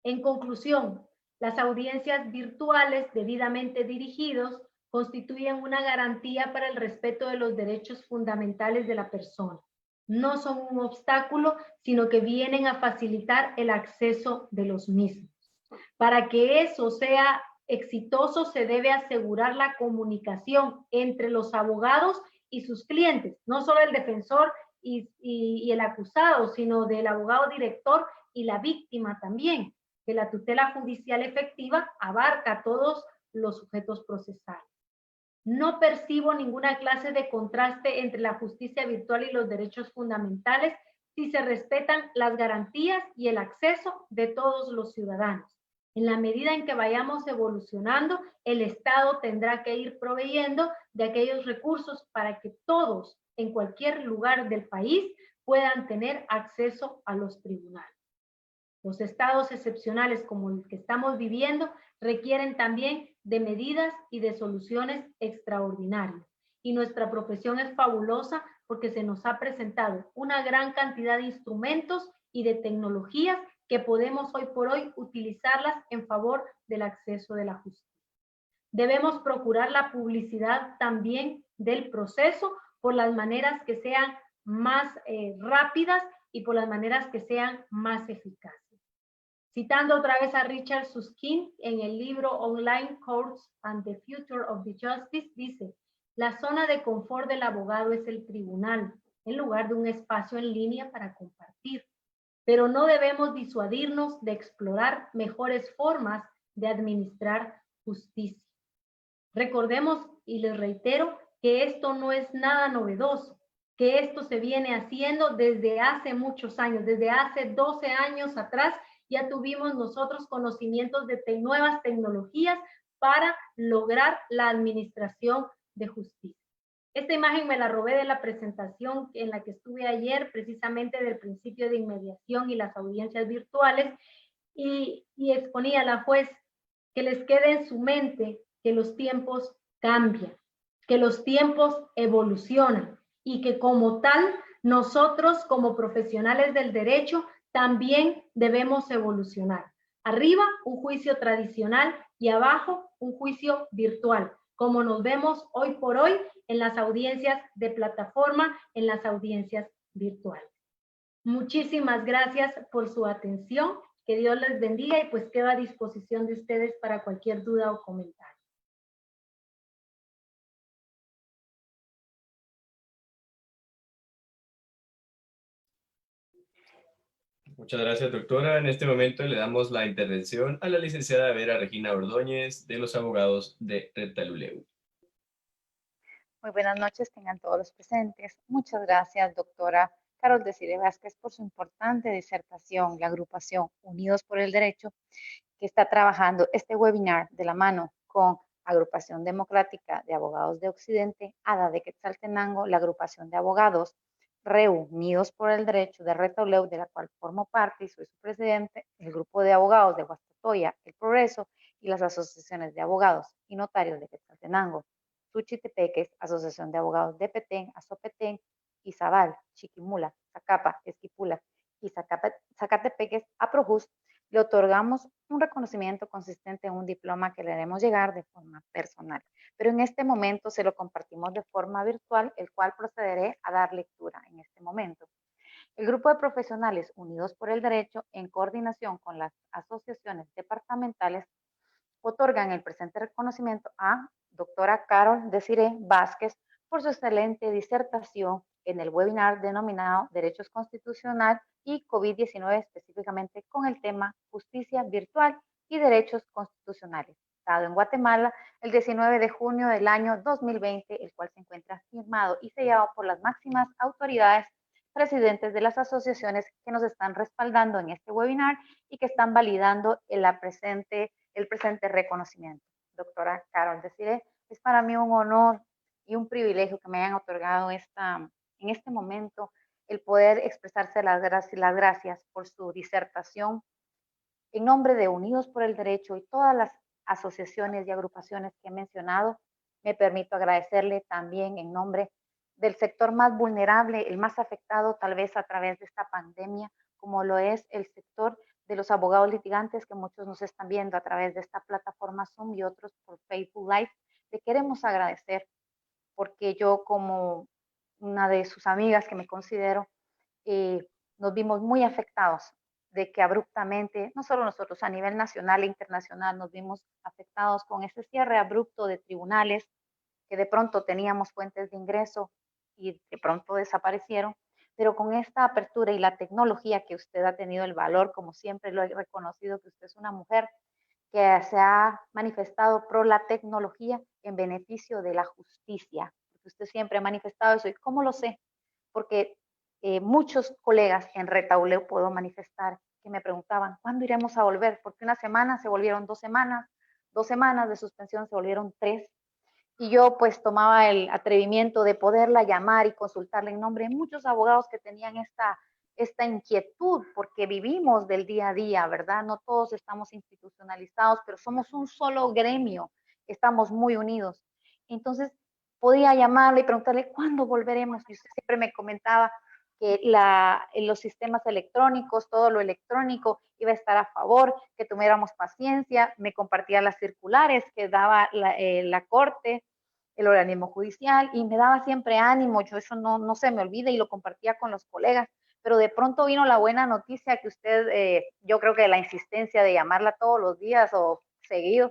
En conclusión, las audiencias virtuales debidamente dirigidos constituyen una garantía para el respeto de los derechos fundamentales de la persona. No son un obstáculo, sino que vienen a facilitar el acceso de los mismos. Para que eso sea exitoso, se debe asegurar la comunicación entre los abogados y sus clientes, no solo el defensor y el acusado, sino del abogado director y la víctima también, que la tutela judicial efectiva abarca a todos los sujetos procesales. No percibo ninguna clase de contraste entre la justicia virtual y los derechos fundamentales si se respetan las garantías y el acceso de todos los ciudadanos. En la medida en que vayamos evolucionando, el Estado tendrá que ir proveyendo de aquellos recursos para que todos, en cualquier lugar del país, puedan tener acceso a los tribunales. Los estados excepcionales como el que estamos viviendo requieren también de medidas y de soluciones extraordinarias. Y nuestra profesión es fabulosa porque se nos ha presentado una gran cantidad de instrumentos y de tecnologías que podemos hoy por hoy utilizarlas en favor del acceso de la justicia. Debemos procurar la publicidad también del proceso por las maneras que sean más rápidas y por las maneras que sean más eficaces. Citando otra vez a Richard Susskind en el libro Online Courts and the Future of the Justice, dice: la zona de confort del abogado es el tribunal, en lugar de un espacio en línea para compartir. Pero no debemos disuadirnos de explorar mejores formas de administrar justicia. Recordemos, y les reitero, que esto no es nada novedoso, que esto se viene haciendo desde hace muchos años, desde hace 12 años atrás. Ya tuvimos nosotros conocimientos de nuevas tecnologías para lograr la administración de justicia. Esta imagen me la robé de la presentación en la que estuve ayer, precisamente del principio de inmediación y las audiencias virtuales, y exponía a la juez que les quede en su mente que los tiempos cambian, que los tiempos evolucionan y que como tal, nosotros como profesionales del derecho también debemos evolucionar. Arriba, un juicio tradicional y abajo, un juicio virtual, como nos vemos hoy por hoy en las audiencias de plataforma, en las audiencias virtuales. Muchísimas gracias por su atención. Que Dios les bendiga y pues quedo a disposición de ustedes para cualquier duda o comentario. Muchas gracias, doctora. En este momento le damos la intervención a la licenciada Vera Regina Ordóñez, de los abogados de Retaluleu. Muy buenas noches, tengan todos los presentes. Muchas gracias, doctora Carol Desiree Vázquez, por su importante disertación, la agrupación Unidos por el Derecho, que está trabajando este webinar de la mano con Agrupación Democrática de Abogados de Occidente, ADA de Quetzaltenango, la agrupación de abogados Reunidos por el Derecho de Retaluleu, de la cual formo parte y soy su presidente, el grupo de abogados de Guastatoya, El Progreso, y las asociaciones de abogados y notarios de Quetzaltenango, Suchitepeques, Asociación de Abogados de Petén, Azopetén, Izabal, Chiquimula, Zacapa, Esquipula y Zacatepeques, APROJUS, le otorgamos un reconocimiento consistente en un diploma que le haremos llegar de forma personal. Pero en este momento se lo compartimos de forma virtual, el cual procederé a dar lectura en este momento. El grupo de profesionales unidos por el derecho, en coordinación con las asociaciones departamentales, otorgan el presente reconocimiento a doctora Carol Desiree Vázquez por su excelente disertación en el webinar denominado Derechos Constitucional y COVID-19, específicamente con el tema Justicia Virtual y Derechos Constitucionales, dado en Guatemala el 19 de junio del año 2020, el cual se encuentra firmado y sellado por las máximas autoridades presidentes de las asociaciones que nos están respaldando en este webinar y que están validando el presente reconocimiento. Doctora Carol Desiree, es para mí un honor y un privilegio que me hayan otorgado en este momento el poder expresarse las gracias por su disertación en nombre de Unidos por el Derecho y todas las asociaciones y agrupaciones que he mencionado. Me permito agradecerle también en nombre del sector más vulnerable, el más afectado tal vez a través de esta pandemia, como lo es el sector de los abogados litigantes, que muchos nos están viendo a través de esta plataforma Zoom y otros por Facebook Live. Le queremos agradecer porque yo, como una de sus amigas que me considero, nos vimos muy afectados de que abruptamente, no solo nosotros, a nivel nacional e internacional, nos vimos afectados con ese cierre abrupto de tribunales que de pronto teníamos fuentes de ingreso y de pronto desaparecieron, pero con esta apertura y la tecnología que usted ha tenido el valor, como siempre lo he reconocido, que usted es una mujer que se ha manifestado pro la tecnología en beneficio de la justicia, porque usted siempre ha manifestado eso. ¿Y cómo lo sé? Porque muchos colegas en Retauleu puedo manifestar que me preguntaban, ¿cuándo iremos a volver? Porque una semana se volvieron 2 semanas de suspensión se volvieron 3, y yo pues tomaba el atrevimiento de poderla llamar y consultarle en nombre de muchos abogados que tenían esta inquietud, porque vivimos del día a día, ¿verdad? No todos estamos institucionalizados, pero somos un solo gremio, estamos muy unidos. Entonces, podía llamarle y preguntarle, ¿cuándo volveremos? Y usted siempre me comentaba que los sistemas electrónicos, todo lo electrónico iba a estar a favor, que tuviéramos paciencia, me compartía las circulares que daba la Corte, el organismo judicial, y me daba siempre ánimo. Yo eso no se me olvida y lo compartía con los colegas, pero de pronto vino la buena noticia que usted, yo creo que la insistencia de llamarla todos los días o seguido,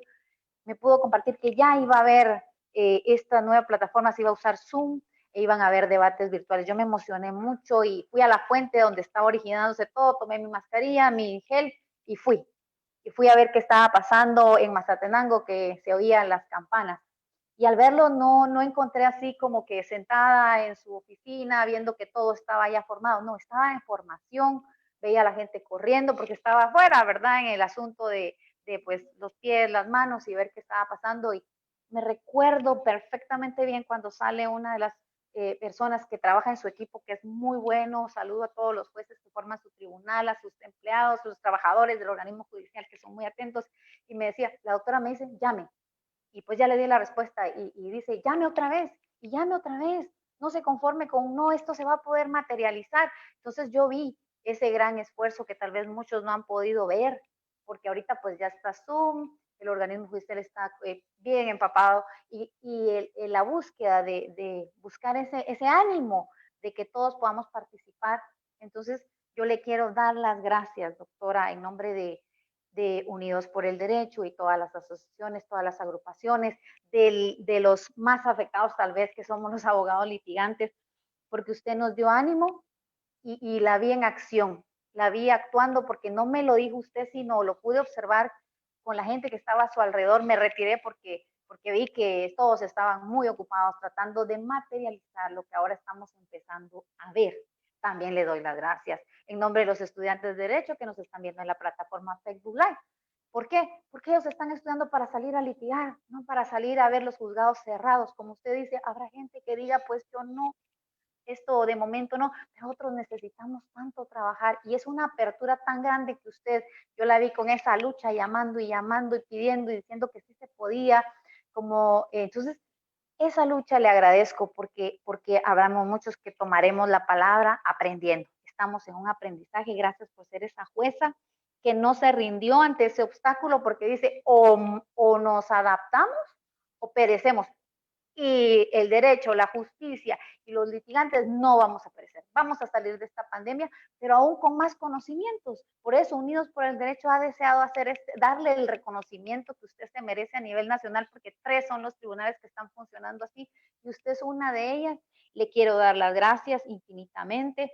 me pudo compartir que ya iba a haber esta nueva plataforma, se iba a usar Zoom, e iban a haber debates virtuales. Yo me emocioné mucho y fui a la fuente donde estaba originándose todo, tomé mi mascarilla, mi gel y fui. Y fui a ver qué estaba pasando en Mazatenango, que se oían las campanas. Y al verlo no encontré así como que sentada en su oficina viendo que todo estaba ya formado. No, estaba en formación, veía a la gente corriendo porque estaba afuera, ¿verdad? En el asunto de pues los pies, las manos y ver qué estaba pasando. Y me recuerdo perfectamente bien cuando sale una de las personas que trabaja en su equipo, que es muy bueno. Saludo a todos los jueces que forman su tribunal, a sus empleados, a los trabajadores del organismo judicial que son muy atentos. Y me decía, la doctora me dice, llame. Y pues ya le di la respuesta y dice, llame otra vez, y llame otra vez. No se conforme con, no, esto se va a poder materializar. Entonces yo vi ese gran esfuerzo que tal vez muchos no han podido ver, porque ahorita pues ya está Zoom, el organismo judicial está bien empapado, y la búsqueda de buscar ese ánimo de que todos podamos participar. Entonces yo le quiero dar las gracias, doctora, en nombre de Unidos por el Derecho y todas las asociaciones, todas las agrupaciones, de los más afectados tal vez, que somos los abogados litigantes, porque usted nos dio ánimo y la vi en acción, la vi actuando, porque no me lo dijo usted, sino lo pude observar con la gente que estaba a su alrededor. Me retiré porque vi que todos estaban muy ocupados tratando de materializar lo que ahora estamos empezando a ver. También le doy las gracias en nombre de los estudiantes de Derecho que nos están viendo en la plataforma Facebook Live. ¿Por qué? Porque ellos están estudiando para salir a litigar, no para salir a ver los juzgados cerrados. Como usted dice, habrá gente que diga, pues yo no, esto de momento no, pero otros necesitamos tanto trabajar, y es una apertura tan grande que usted, yo la vi con esa lucha, llamando y llamando y pidiendo y diciendo que sí se podía, como, entonces, esa lucha le agradezco, porque habremos muchos que tomaremos la palabra aprendiendo. Estamos en un aprendizaje. Gracias por ser esa jueza que no se rindió ante ese obstáculo porque dice o nos adaptamos o perecemos. Y el derecho, la justicia y los litigantes no vamos a perecer. Vamos a salir de esta pandemia, pero aún con más conocimientos. Por eso Unidos por el Derecho ha deseado darle el reconocimiento que usted se merece a nivel nacional, porque 3 son los tribunales que están funcionando así y usted es una de ellas. Le quiero dar las gracias infinitamente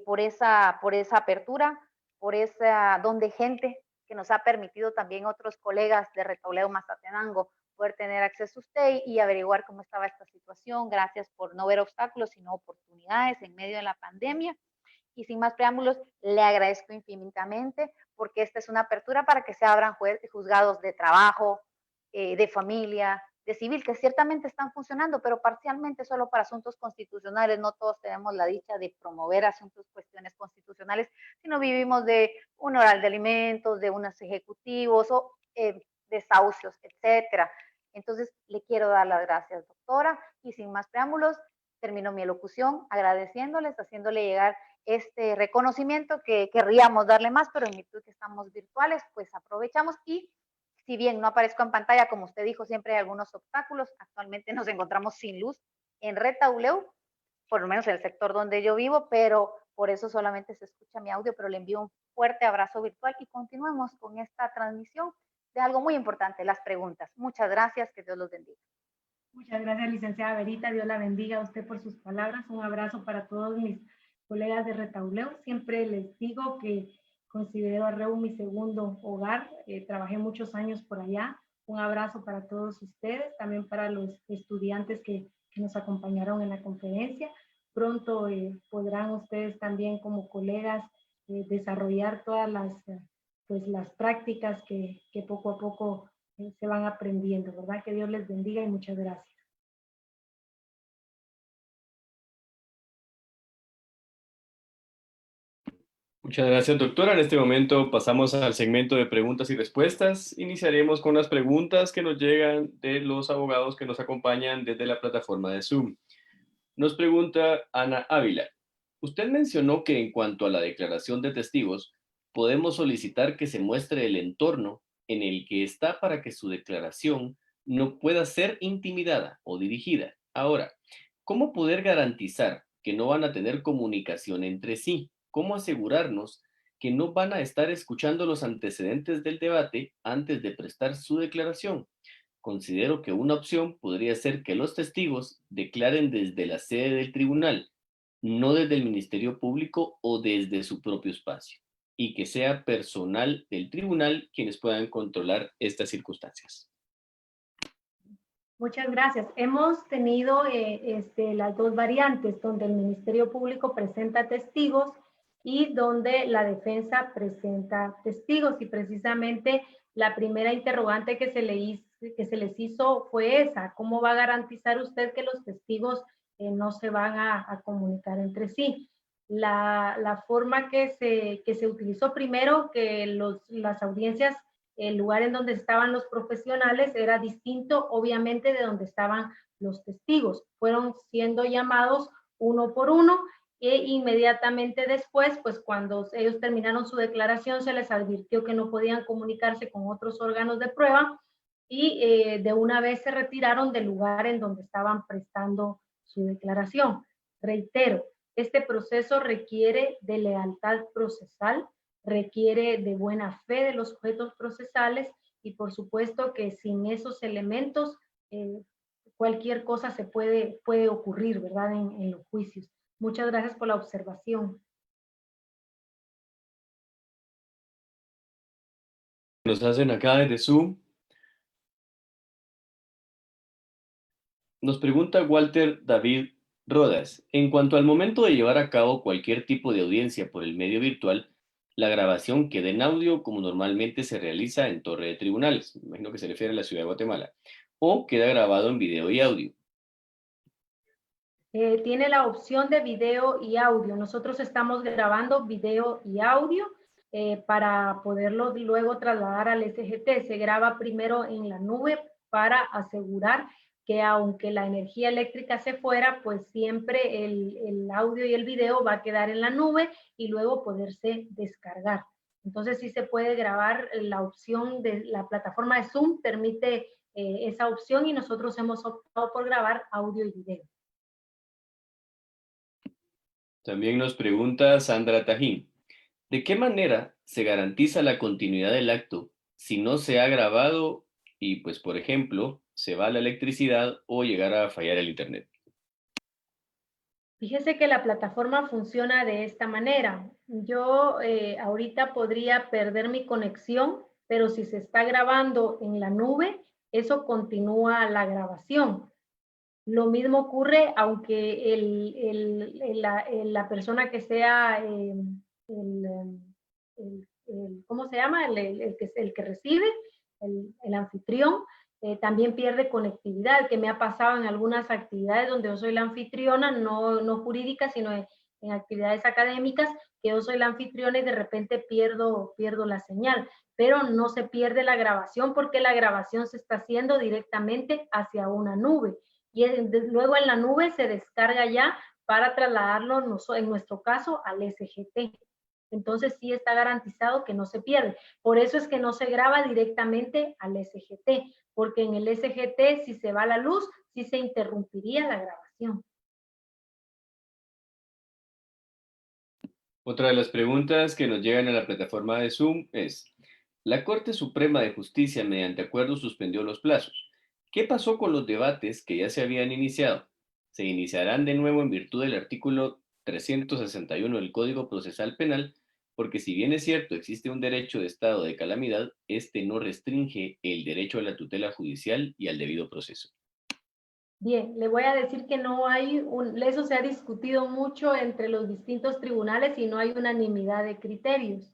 por esa apertura, por esa don de gente que nos ha permitido también otros colegas de Retauleo Mazatenango poder tener acceso a usted y averiguar cómo estaba esta situación. Gracias por no ver obstáculos, sino oportunidades en medio de la pandemia. Y sin más preámbulos, le agradezco infinitamente porque esta es una apertura para que se abran juzgados de trabajo, de familia, de civil, que ciertamente están funcionando, pero parcialmente solo para asuntos constitucionales. No todos tenemos la dicha de promover asuntos, cuestiones constitucionales, sino vivimos de un oral de alimentos, de unos ejecutivos o desahucios, etcétera. Entonces, le quiero dar las gracias, doctora, y sin más preámbulos, termino mi elocución agradeciéndoles, haciéndole llegar este reconocimiento que querríamos darle más, pero en virtud que estamos virtuales, pues aprovechamos y si bien no aparezco en pantalla, como usted dijo, siempre hay algunos obstáculos. Actualmente nos encontramos sin luz en Retauleu, por lo menos en el sector donde yo vivo, pero por eso solamente se escucha mi audio, pero le envío un fuerte abrazo virtual y continuemos con esta transmisión de algo muy importante, las preguntas. Muchas gracias, que Dios los bendiga. Muchas gracias, licenciada Verita. Dios la bendiga a usted por sus palabras. Un abrazo para todos mis colegas de Retauleu. Siempre les digo que considero a REU mi segundo hogar. Trabajé muchos años por allá. Un abrazo para todos ustedes, también para los estudiantes que nos acompañaron en la conferencia. Pronto podrán ustedes también como colegas desarrollar todas las prácticas que poco a poco se van aprendiendo, ¿verdad? Que Dios les bendiga y muchas gracias. Muchas gracias, doctora. En este momento pasamos al segmento de preguntas y respuestas. Iniciaremos con las preguntas que nos llegan de los abogados que nos acompañan desde la plataforma de Zoom. Nos pregunta Ana Ávila. Usted mencionó que en cuanto a la declaración de testigos, podemos solicitar que se muestre el entorno en el que está para que su declaración no pueda ser intimidada o dirigida. Ahora, ¿cómo poder garantizar que no van a tener comunicación entre sí? ¿Cómo asegurarnos que no van a estar escuchando los antecedentes del debate antes de prestar su declaración? Considero que una opción podría ser que los testigos declaren desde la sede del tribunal, no desde el Ministerio Público o desde su propio espacio, y que sea personal del tribunal quienes puedan controlar estas circunstancias. Muchas gracias. Hemos tenido las dos variantes, donde el Ministerio Público presenta testigos y donde la defensa presenta testigos. Y precisamente la primera interrogante que se les hizo fue esa: ¿cómo va a garantizar usted que los testigos no se van a comunicar entre sí? La forma que se utilizó primero, que las audiencias, el lugar en donde estaban los profesionales era distinto, obviamente, de donde estaban los testigos. Fueron siendo llamados uno por uno e inmediatamente después, pues cuando ellos terminaron su declaración, se les advirtió que no podían comunicarse con otros órganos de prueba y de una vez se retiraron del lugar en donde estaban prestando su declaración. Reitero, este proceso requiere de lealtad procesal, requiere de buena fe de los sujetos procesales y por supuesto que sin esos elementos cualquier cosa se puede ocurrir, ¿verdad? En los juicios. Muchas gracias por la observación. Nos hacen acá desde Zoom. Nos pregunta Walter David Rodas. En cuanto al momento de llevar a cabo cualquier tipo de audiencia por el medio virtual, la grabación queda en audio como normalmente se realiza en torre de tribunales, me imagino que se refiere a la ciudad de Guatemala, o queda grabado en video y audio. Tiene la opción de video y audio. Nosotros estamos grabando video y audio para poderlo luego trasladar al SGT. Se graba primero en la nube para asegurar que aunque la energía eléctrica se fuera, pues siempre el audio y el video va a quedar en la nube y luego poderse descargar. Entonces sí se puede grabar, la opción de la plataforma de Zoom permite esa opción y nosotros hemos optado por grabar audio y video. También nos pregunta Sandra Tajín, ¿de qué manera se garantiza la continuidad del acto si no se ha grabado y, pues, por ejemplo, se va la electricidad o llegara a fallar el internet? Fíjese que la plataforma funciona de esta manera. Yo ahorita podría perder mi conexión, pero si se está grabando en la nube, eso continúa la grabación. Lo mismo ocurre aunque la persona que sea ¿cómo se llama? El que recibe, el anfitrión, también pierde conectividad, que me ha pasado en algunas actividades donde yo soy la anfitriona, no jurídica, sino en actividades académicas, que yo soy la anfitriona y de repente pierdo la señal, pero no se pierde la grabación porque la grabación se está haciendo directamente hacia una nube y luego en la nube se descarga ya para trasladarlo, en nuestro caso, al SGT. Entonces sí está garantizado que no se pierde. Por eso es que no se graba directamente al SGT, porque en el SGT, si se va la luz, sí se interrumpiría la grabación. Otra de las preguntas que nos llegan a la plataforma de Zoom es, la Corte Suprema de Justicia mediante acuerdo suspendió los plazos. ¿Qué pasó con los debates que ya se habían iniciado? ¿Se iniciarán de nuevo en virtud del artículo 361 del Código Procesal Penal? Porque si bien es cierto, existe un derecho de estado de calamidad, este no restringe el derecho a la tutela judicial y al debido proceso. Bien, le voy a decir que no hay eso se ha discutido mucho entre los distintos tribunales y no hay unanimidad de criterios.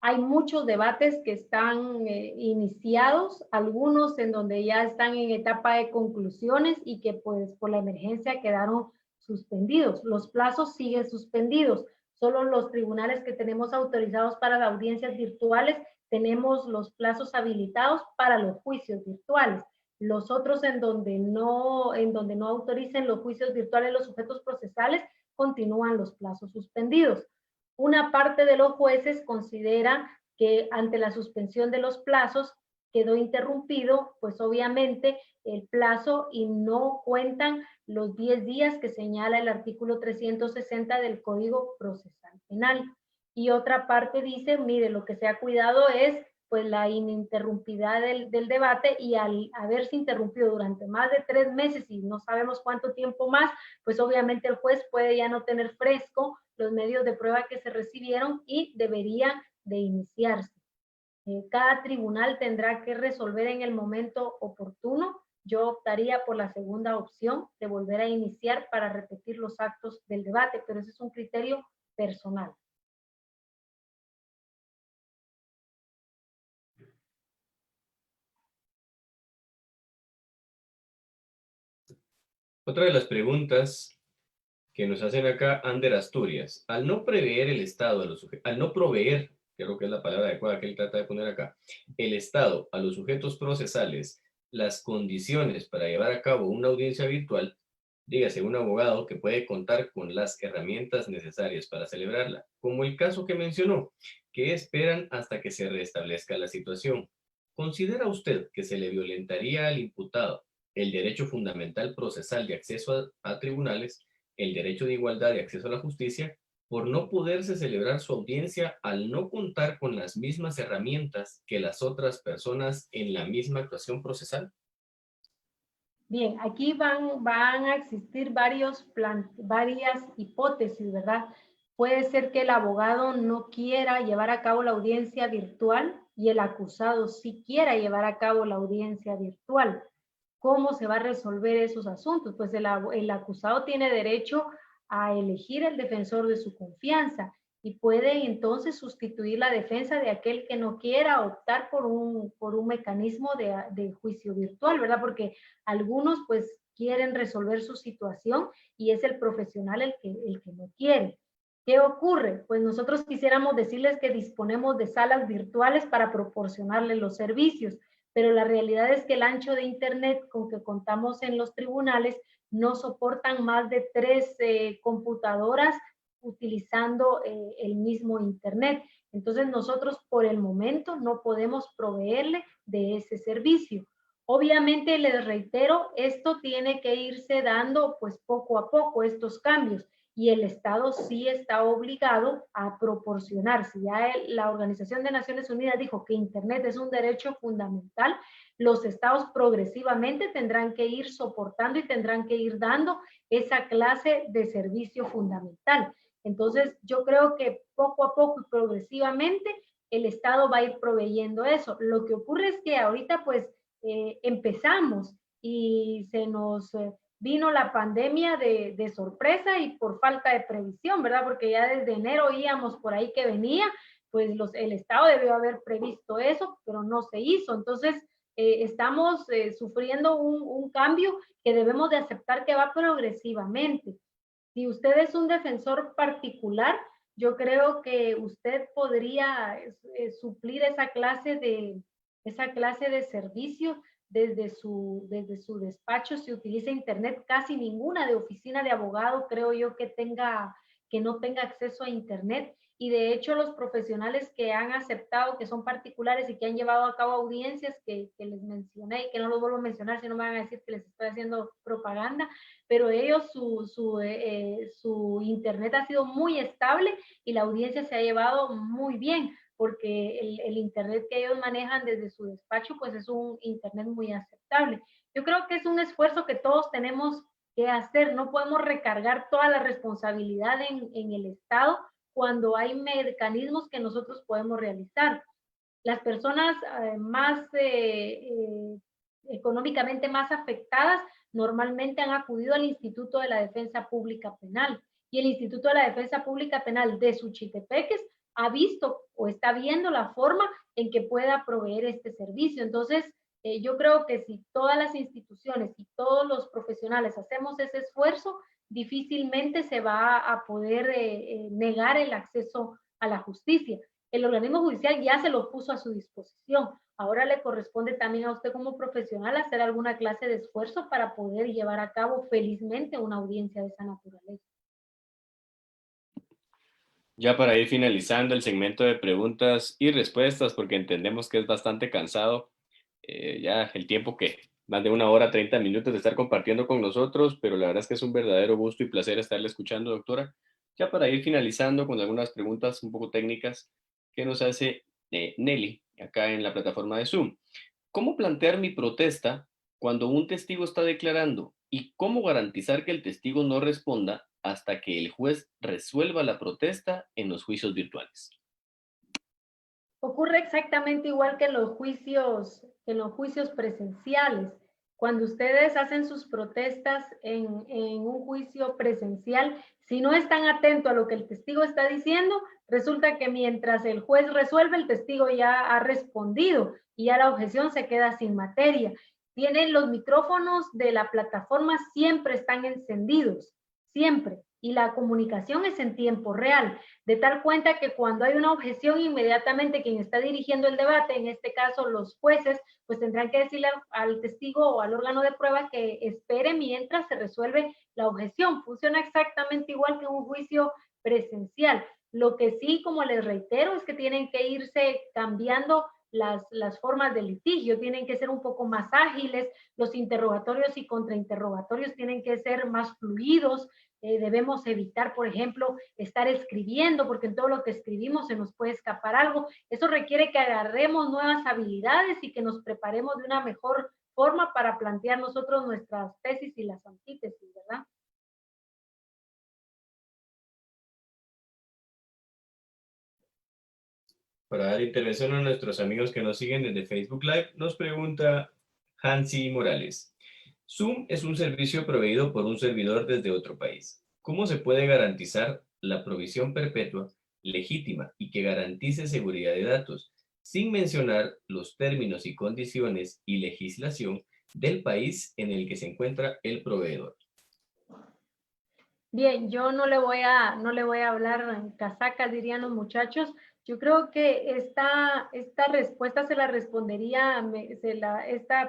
Hay muchos debates que están iniciados, algunos en donde ya están en etapa de conclusiones y que pues por la emergencia quedaron suspendidos. Los plazos siguen suspendidos. Solo los tribunales que tenemos autorizados para las audiencias virtuales tenemos los plazos habilitados para los juicios virtuales. Los otros en donde no autoricen los juicios virtuales los sujetos procesales, continúan los plazos suspendidos. Una parte de los jueces considera que ante la suspensión de los plazos quedó interrumpido, pues obviamente el plazo y no cuentan los 10 días que señala el artículo 360 del Código Procesal Penal. Y otra parte dice, mire, lo que se ha cuidado es pues la ininterrumpidad del debate y al haberse interrumpido durante más de 3 meses y no sabemos cuánto tiempo más, pues obviamente el juez puede ya no tener fresco los medios de prueba que se recibieron y debería de iniciarse. Cada tribunal tendrá que resolver en el momento oportuno. Yo optaría por la segunda opción de volver a iniciar para repetir los actos del debate, pero ese es un criterio personal. Otra de las preguntas que nos hacen acá, Ander Asturias, al no proveer, creo que es la palabra adecuada que él trata de poner acá, el Estado a los sujetos procesales las condiciones para llevar a cabo una audiencia virtual, dígase un abogado que puede contar con las herramientas necesarias para celebrarla, como el caso que mencionó, que esperan hasta que se restablezca la situación. ¿Considera usted que se le violentaría al imputado el derecho fundamental procesal de acceso a tribunales, el derecho de igualdad de acceso a la justicia, por no poderse celebrar su audiencia al no contar con las mismas herramientas que las otras personas en la misma actuación procesal? Bien, aquí van a existir varias hipótesis, ¿verdad? Puede ser que el abogado no quiera llevar a cabo la audiencia virtual y el acusado sí quiera llevar a cabo la audiencia virtual. ¿Cómo se va a resolver esos asuntos? Pues el acusado tiene derecho a elegir el defensor de su confianza y puede entonces sustituir la defensa de aquel que no quiera optar por un mecanismo de juicio virtual, ¿verdad? Porque algunos pues quieren resolver su situación y es el profesional el que no quiere. ¿Qué ocurre? Pues nosotros quisiéramos decirles que disponemos de salas virtuales para proporcionarles los servicios, pero la realidad es que el ancho de internet con que contamos en los tribunales no soportan más de 3 computadoras utilizando el mismo internet. Entonces nosotros por el momento no podemos proveerle de ese servicio. Obviamente les reitero, esto tiene que irse dando pues poco a poco estos cambios y el Estado sí está obligado a proporcionar. Si ya la Organización de Naciones Unidas dijo que Internet es un derecho fundamental, los estados progresivamente tendrán que ir soportando y tendrán que ir dando esa clase de servicio fundamental. Entonces, yo creo que poco a poco y progresivamente el Estado va a ir proveyendo eso. Lo que ocurre es que ahorita pues empezamos y se nos vino la pandemia de sorpresa y por falta de previsión, ¿verdad? Porque ya desde enero oíamos por ahí que venía, pues el Estado debió haber previsto eso, pero no se hizo. Entonces, estamos sufriendo un cambio que debemos de aceptar que va progresivamente. Si usted es un defensor particular, yo creo que usted podría suplir esa clase de servicio desde su despacho. Si utiliza internet, casi ninguna de oficina de abogado creo yo que no tenga acceso a internet. Y de hecho los profesionales que han aceptado, que son particulares y que han llevado a cabo audiencias que les mencioné y que no los vuelvo a mencionar, si no me van a decir que les estoy haciendo propaganda, pero ellos, su internet ha sido muy estable y la audiencia se ha llevado muy bien, porque el internet que ellos manejan desde su despacho, pues es un internet muy aceptable. Yo creo que es un esfuerzo que todos tenemos que hacer. No podemos recargar toda la responsabilidad en el Estado cuando hay mecanismos que nosotros podemos realizar. Las personas económicamente más afectadas normalmente han acudido al Instituto de la Defensa Pública Penal, y el Instituto de la Defensa Pública Penal de Suchitepeques ha visto o está viendo la forma en que pueda proveer este servicio. Entonces, yo creo que si todas las instituciones y todos los profesionales hacemos ese esfuerzo, difícilmente se va a poder negar el acceso a la justicia. El organismo judicial ya se lo puso a su disposición. Ahora le corresponde también a usted como profesional hacer alguna clase de esfuerzo para poder llevar a cabo felizmente una audiencia de esa naturaleza. Ya para ir finalizando el segmento de preguntas y respuestas, porque entendemos que es bastante cansado, ya el tiempo que más de 1 hora 30 minutos de estar compartiendo con nosotros, pero la verdad es que es un verdadero gusto y placer estarle escuchando, doctora. Ya para ir finalizando con algunas preguntas un poco técnicas que nos hace Nelly acá en la plataforma de Zoom. ¿Cómo plantear mi protesta cuando un testigo está declarando y cómo garantizar que el testigo no responda hasta que el juez resuelva la protesta en los juicios virtuales? Ocurre exactamente igual que en los juicios presenciales. Cuando ustedes hacen sus protestas en un juicio presencial, si no están atentos a lo que el testigo está diciendo, resulta que mientras el juez resuelve, el testigo ya ha respondido y ya la objeción se queda sin materia. Tienen los micrófonos de la plataforma, siempre están encendidos, siempre. Y la comunicación es en tiempo real, de tal cuenta que cuando hay una objeción, inmediatamente quien está dirigiendo el debate, en este caso los jueces, pues tendrán que decirle al testigo o al órgano de prueba que espere mientras se resuelve la objeción. Funciona exactamente igual que un juicio presencial. Lo que sí, como les reitero, es que tienen que irse cambiando las formas de litigio, tienen que ser un poco más ágiles, los interrogatorios y contrainterrogatorios tienen que ser más fluidos. Debemos evitar, por ejemplo, estar escribiendo, porque en todo lo que escribimos se nos puede escapar algo. Eso requiere que agarremos nuevas habilidades y que nos preparemos de una mejor forma para plantear nosotros nuestras tesis y las antítesis, ¿verdad? Para dar intervención a nuestros amigos que nos siguen desde Facebook Live, nos pregunta Hansi Morales. Zoom es un servicio proveído por un servidor desde otro país. ¿Cómo se puede garantizar la provisión perpetua, legítima y que garantice seguridad de datos, sin mencionar los términos y condiciones y legislación del país en el que se encuentra el proveedor? Bien, yo no le voy a hablar en casacas, dirían los muchachos. Yo creo que esta respuesta esta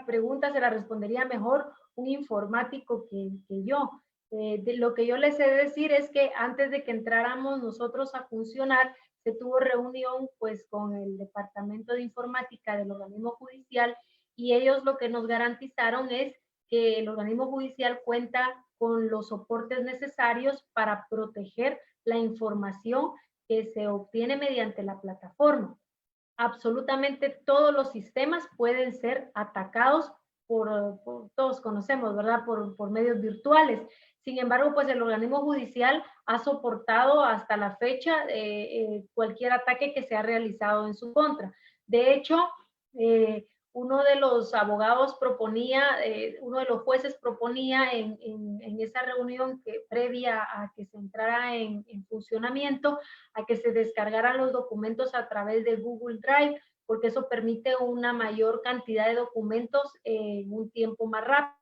pregunta se la respondería mejor un informático que yo. Lo que yo les he de decir es que antes de que entráramos nosotros a funcionar, se tuvo reunión pues con el Departamento de Informática del organismo judicial y ellos lo que nos garantizaron es que el organismo judicial cuenta con los soportes necesarios para proteger la información que se obtiene mediante la plataforma. Absolutamente todos los sistemas pueden ser atacados todos conocemos, ¿verdad? Por medios virtuales. Sin embargo, pues el organismo judicial ha soportado hasta la fecha cualquier ataque que se ha realizado en su contra. De hecho, uno de los abogados proponía, uno de los jueces proponía en esa reunión que previa a que se entrara en funcionamiento, a que se descargaran los documentos a través de Google Drive, porque eso permite una mayor cantidad de documentos en un tiempo más rápido.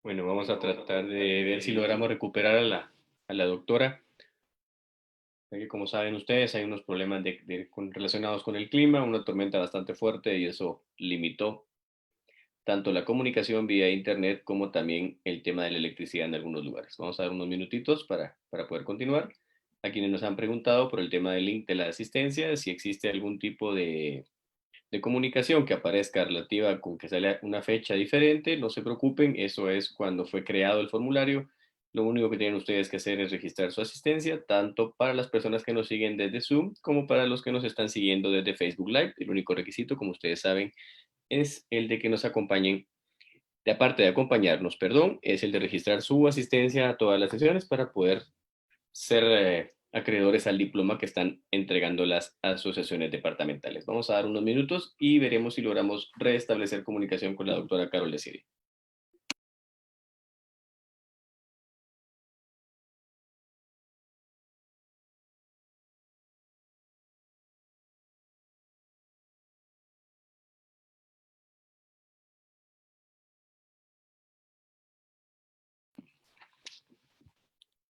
Bueno, vamos a tratar de ver si logramos recuperar a la doctora. Ya que como saben ustedes, hay unos problemas relacionados con el clima, una tormenta bastante fuerte y eso limitó tanto la comunicación vía internet como también el tema de la electricidad en algunos lugares. Vamos a dar unos minutitos para poder continuar. A quienes nos han preguntado por el tema del link de la asistencia, si existe algún tipo de comunicación que aparezca relativa con que sale una fecha diferente, no se preocupen, eso es cuando fue creado el formulario. Lo único que tienen ustedes que hacer es registrar su asistencia, tanto para las personas que nos siguen desde Zoom como para los que nos están siguiendo desde Facebook Live. El único requisito, como ustedes saben, es el de que nos acompañen, de aparte de acompañarnos, perdón, es el de registrar su asistencia a todas las sesiones para poder ser acreedores al diploma que están entregando las asociaciones departamentales. Vamos a dar unos minutos y veremos si logramos restablecer comunicación con la doctora Carol Desiri.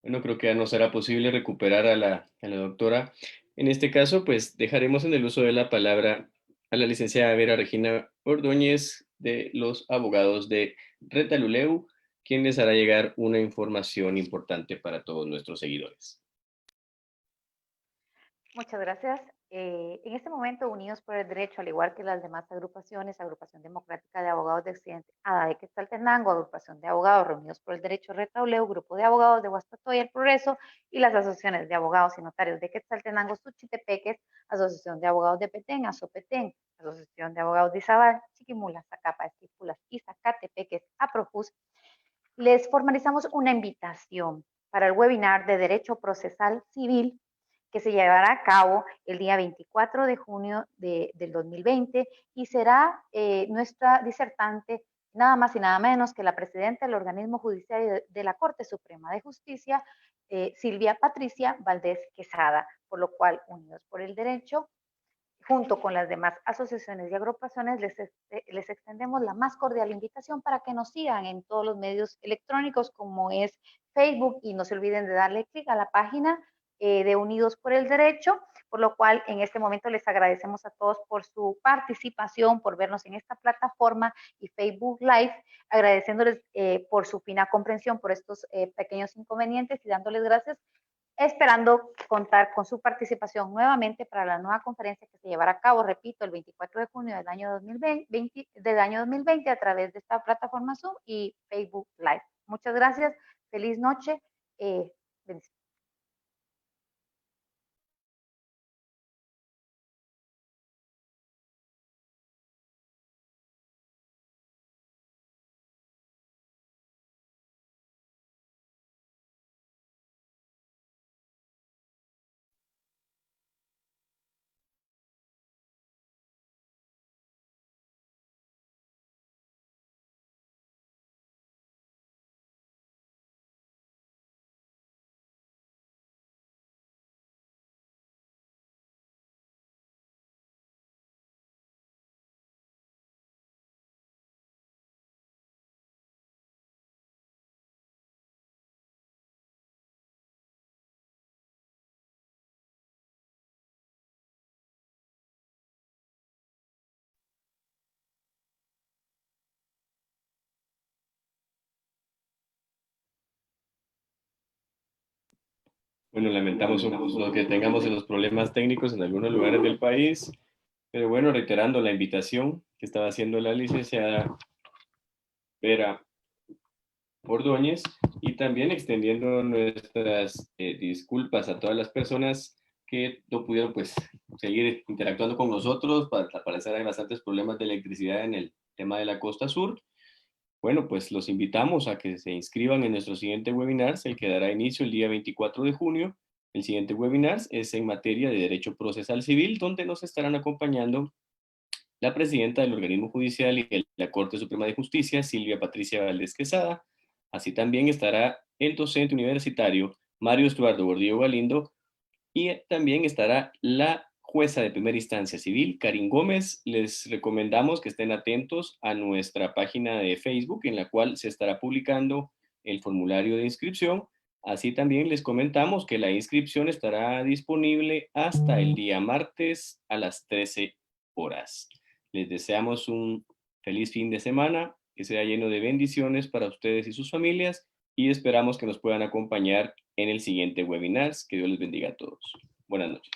Bueno, creo que ya no será posible recuperar a la doctora. En este caso, pues dejaremos en el uso de la palabra a la licenciada Vera Regina Ordóñez de los abogados de Retaluleu, quien les hará llegar una información importante para todos nuestros seguidores. Muchas gracias. En este momento, Unidos por el Derecho, al igual que las demás agrupaciones, Agrupación Democrática de Abogados de Occidente, ADA de Quetzaltenango, Agrupación de Abogados Reunidos por el Derecho Retauleu, Grupo de Abogados de Huastatoya El Progreso y las asociaciones de abogados y notarios de Quetzaltenango, Suchitepeques, Asociación de Abogados de Petén, ASOPETén, Asociación de Abogados de Izabal, Chiquimula, Zacapa, Esquipulas y Zacatepeques, APROFUS, les formalizamos una invitación para el webinar de Derecho Procesal Civil que se llevará a cabo el día 24 de junio del 2020 y será nuestra disertante nada más y nada menos que la presidenta del organismo judicial de la Corte Suprema de Justicia, Silvia Patricia Valdés Quesada, por lo cual Unidos por el Derecho, junto con las demás asociaciones y agrupaciones, les extendemos la más cordial invitación para que nos sigan en todos los medios electrónicos como es Facebook y no se olviden de darle clic a la página de Unidos por el Derecho, por lo cual en este momento les agradecemos a todos por su participación, por vernos en esta plataforma y Facebook Live, agradeciéndoles por su fina comprensión por estos pequeños inconvenientes y dándoles gracias, esperando contar con su participación nuevamente para la nueva conferencia que se llevará a cabo, repito, el 24 de junio del año 2020 a través de esta plataforma Zoom y Facebook Live. Muchas gracias, feliz noche, bendiciones. Bueno, lamentamos lo que tengamos en los problemas técnicos en algunos lugares del país, pero bueno, reiterando la invitación que estaba haciendo la licenciada Vera Ordóñez y también extendiendo nuestras disculpas a todas las personas que no pudieron pues seguir interactuando con nosotros. Para parecer hay bastantes problemas de electricidad en el tema de la costa sur. Bueno, pues los invitamos a que se inscriban en nuestro siguiente webinar, el que dará inicio el día 24 de junio. El siguiente webinar es en materia de Derecho Procesal Civil, donde nos estarán acompañando la presidenta del organismo judicial y de la Corte Suprema de Justicia, Silvia Patricia Valdés Quesada. Así también estará el docente universitario Mario Estuardo Gordillo Galindo y también estará la jueza de primera instancia civil, Karin Gómez. Les recomendamos que estén atentos a nuestra página de Facebook, en la cual se estará publicando el formulario de inscripción. Así también les comentamos que la inscripción estará disponible hasta el día martes a las 13 horas. Les deseamos un feliz fin de semana, que sea lleno de bendiciones para ustedes y sus familias, y esperamos que nos puedan acompañar en el siguiente webinar. Que Dios les bendiga a todos. Buenas noches.